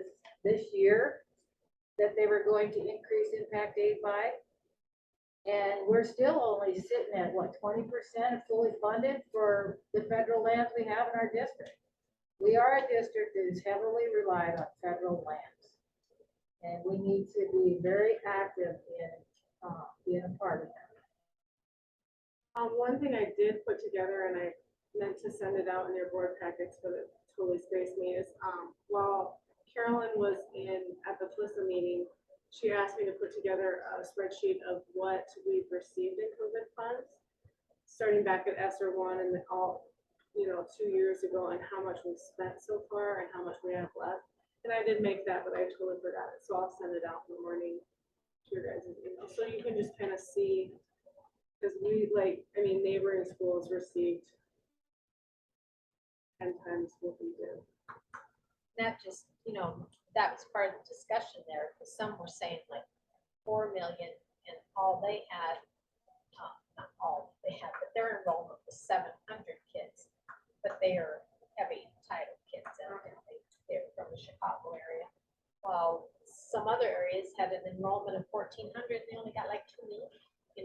this year that they were going to increase impact aid by. And we're still only sitting at, what, 20% fully funded for the federal lands we have in our district. We are a district that is heavily relied on federal lands. And we need to be very active in being a part of that. One thing I did put together, and I meant to send it out in your board packets, but it totally spaced me, is, while Carolyn was at the FLISA meeting, she asked me to put together a spreadsheet of what we've received in COVID funds, starting back at ESSER 1 and all, 2 years ago, and how much we've spent so far and how much we have left. And I did make that, but I totally forgot it, so I'll send it out in the morning to your guys' email, so you can just kind of see, because neighboring schools received 10 times what we did. That just, that was part of the discussion there, because some were saying like 4 million and all they had, not all they had, but their enrollment was 700 kids, but they are heavy title kids and they're from the Chicago area. While some other areas had an enrollment of 1,400 and they only got like 2 million.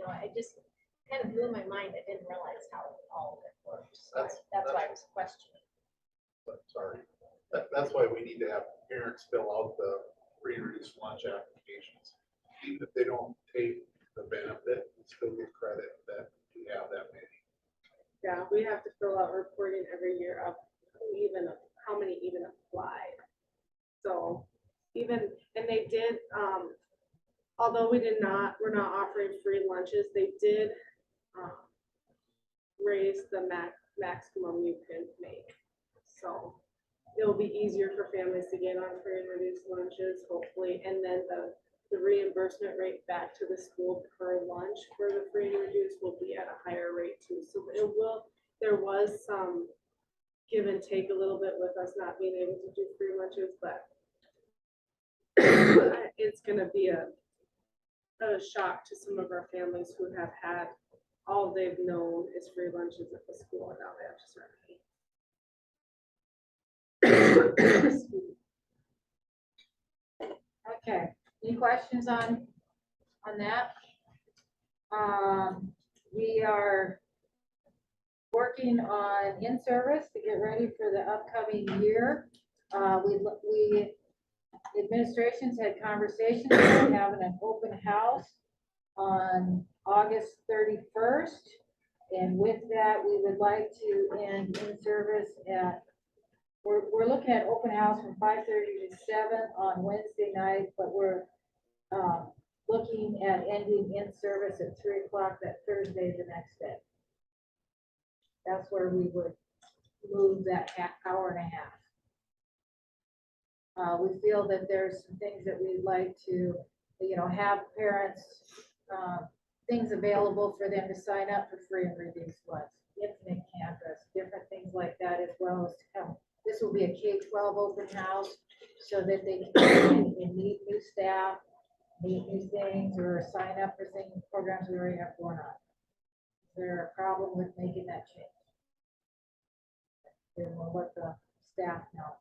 I just kind of blew my mind. I didn't realize how all of it works. So that's why I was questioning. Sorry. That's why we need to have parents fill out the free and reduced lunch applications. Even if they don't take the benefit, you still get credit that you have that many. Yeah, we have to fill out reporting every year of how many even applied. So and they did, although we're not offering free lunches, they did raise the maximum you can make. So it'll be easier for families to get on free and reduced lunches, hopefully, and then the reimbursement rate back to the school per lunch for the free and reduced will be at a higher rate too. So there was some give and take a little bit with us not being able to do free lunches, but it's gonna be a shock to some of our families who have had all they've known is free lunches at the school, and now they have to start paying. Okay, any questions on that? We are working on in-service to get ready for the upcoming year. We administrations had conversations about having an open house on August 31st. And with that, we would like to end in-service at, we're looking at open house from 5:30 to 7 on Wednesday night, but we're looking at ending in-service at 3 o'clock that Thursday the next day. That's where we would move that hour and a half. We feel that there's some things that we'd like to, have parents, things available for them to sign up for free and reduced lunch, infinite campus, different things like that, as well as to come. This will be a K-12 open house so that they can come in and meet new staff, meet new things, or sign up for things, programs we already have going on. Is there a problem with making that change? Then we'll let the staff know.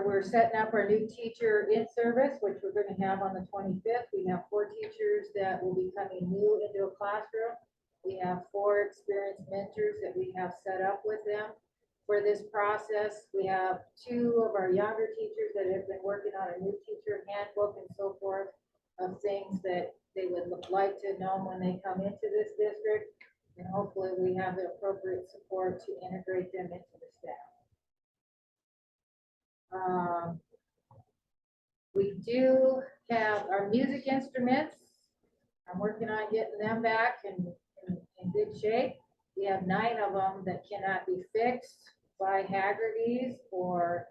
We're setting up our new teacher in service, which we're going to have on the 25th. We have 4 teachers that will be coming new into a classroom. We have 4 experienced mentors that we have set up with them for this process. We have 2 of our younger teachers that have been working on a new teacher handbook and so forth. of things that they would like to know when they come into this district. And hopefully we have the appropriate support to integrate them into the staff. We do have our music instruments. I'm working on getting them back in good shape. We have 9 of them that cannot be fixed by Haggerty's or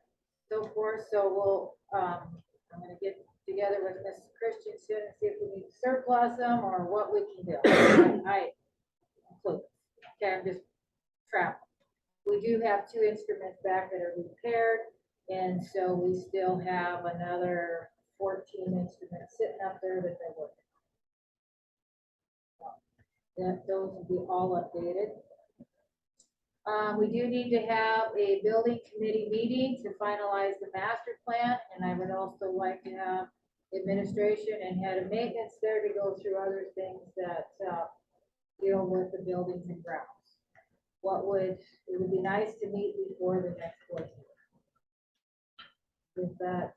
so forth. So we'll, I'm gonna get together with Mrs. Christensen and see if we need to surplus them or what we can do. Okay, I'm just trapped. We do have 2 instruments back that are repaired, and so we still have another 14 instruments sitting up there that they're working on. That those will be all updated. We do need to have a building committee meeting to finalize the master plan, and I would also like to have administration and head of maintenance there to go through other things that deal with the buildings and grounds. It would be nice to meet before the next board meeting. Is that?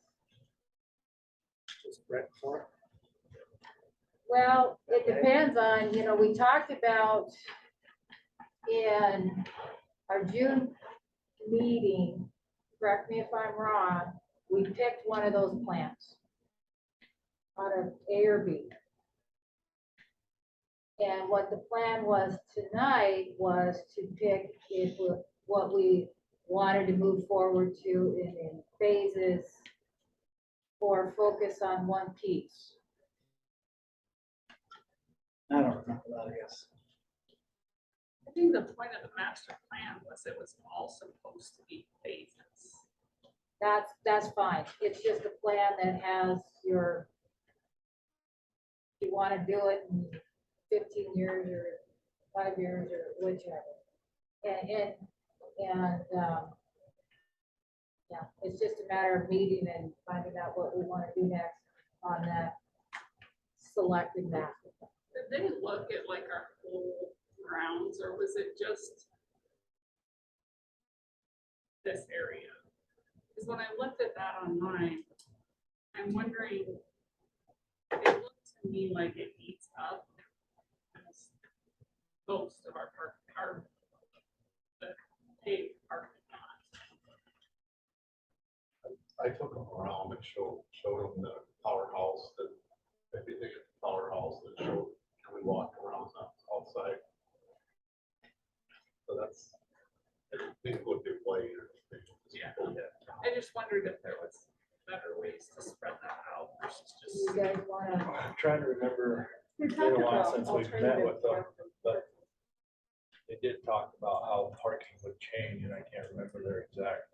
Just right for it. Well, it depends on, we talked about in our June meeting, correct me if I'm wrong, we picked one of those plans out of A or B. And what the plan was tonight was to pick what we wanted to move forward to in phases or focus on one piece. I don't remember that, I guess. I think the point of the master plan was it was all supposed to be phases. That's fine. It's just a plan that has your, you want to do it in 15 years or 5 years or whichever. And yeah, it's just a matter of meeting and finding out what we want to do next on that, selecting that. Did they look at like our whole grounds, or was it just this area? Because when I looked at that online, I'm wondering, it looked to me like it eats up most of our the paved parking lot. I took them around and showed them the powerhouse, that everything at the powerhouse that showed, and we walked around outside. So that's, I think what they play. Yeah. I just wondered if there was better ways to spread that out versus just. You guys want to, I'm trying to remember, We it's been a talked while about since we've met with them, alternative but they did talk about how parking would change, and I can't remember their exact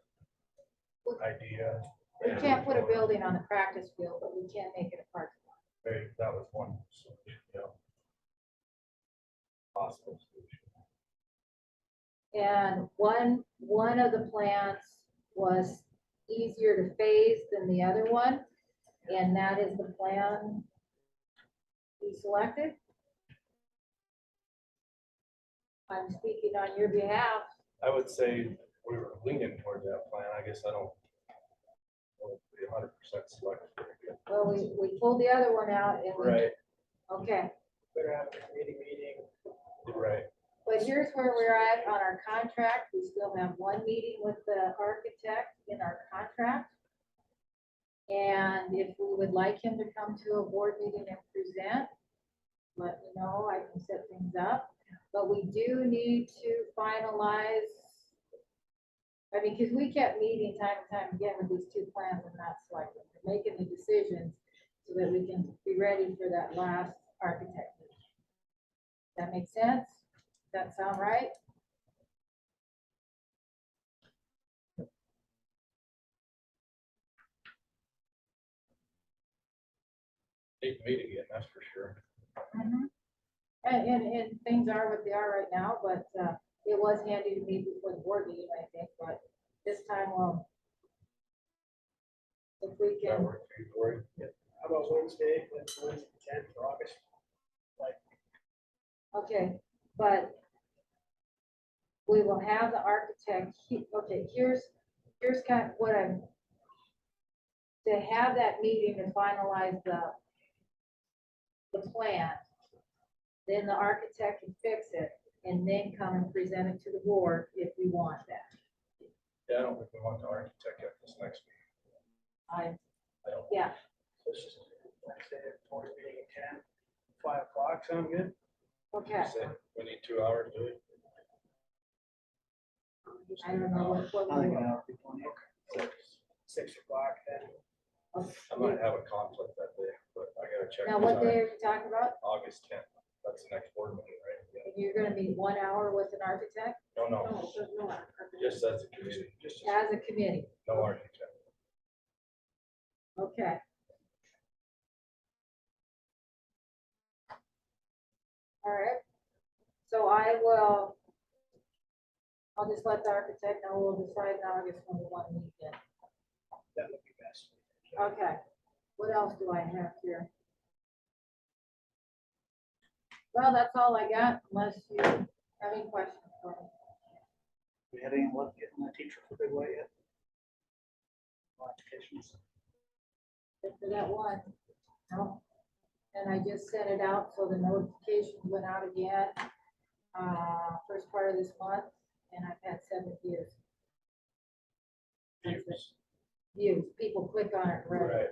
idea. we can't put a building on the practice field, but we can make it a parking lot. Right, that was one solution, yeah. Possible solution. And one of the plans was easier to phase than the other one, and that is the plan we selected. I'm speaking on your behalf. I would say we were leaning toward that plan. I guess I don't be 100% selected. Well, we pulled the other one out and we, Right, okay. Better have a committee meeting. right. But here's where we're at on our contract. We still have one meeting with the architect in our contract. And if we would like him to come to a board meeting and present, let me know, I can set things up. But we do need to finalize, I mean, because we kept meeting time and time again with these 2 plans and not selecting, making the decisions so that we can be ready for that last architect meeting. That make sense? Does that sound right? Need to meet again, that's for sure. And things are what they are right now, but it was handy to meet before the board meeting, I think, but this time, well, if we That can, work for you, Cory? How about Wednesday, Wednesday 10th of August? okay, but we will have the architect, okay, here's kind of what I'm, to have that meeting to finalize the plan, then the architect can fix it and then come and present it to the board if we want that. Yeah, I don't think we want the architect at this next meeting. I don't. Yeah, So it's just Wednesday, board meeting at 10, 5 o'clock, sound good? okay. Say We need 2 hours, do we? I don't know what I we think do. an hour would be plenty. 6 o'clock then. I might have a conflict that day, but I gotta check. Now, the what time. day are you talking about? August 10th. That's the next board meeting, right? Yeah. You're gonna be 1 hour with an architect No, No, no, there's no. just as a committee, just as a committee, no architect. okay. All right, so I'll just let the architect know, we'll decide in August when we want to meet again. That would be best. Okay, what else do I have here? Well, that's all I got, unless you have any questions for me. We had any luck getting that teacher for big way yet? No applications. Just for that one, no. And I just sent it out, so the notification went out again, first part of this month, and I've had 7 views. That's it. Views, people click on it, and read it. Right.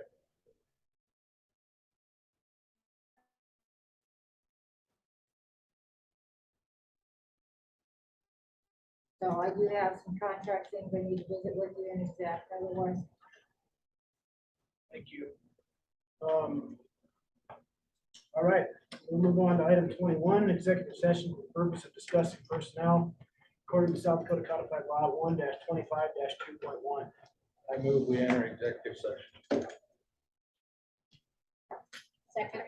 So I do have some contract things I need to visit with you in exact, otherwise. Thank you. All right, we'll move on to item 21, executive session for the purpose of discussing personnel according to South Dakota Codified Law 1-25-2.1. I move we enter executive session. Second.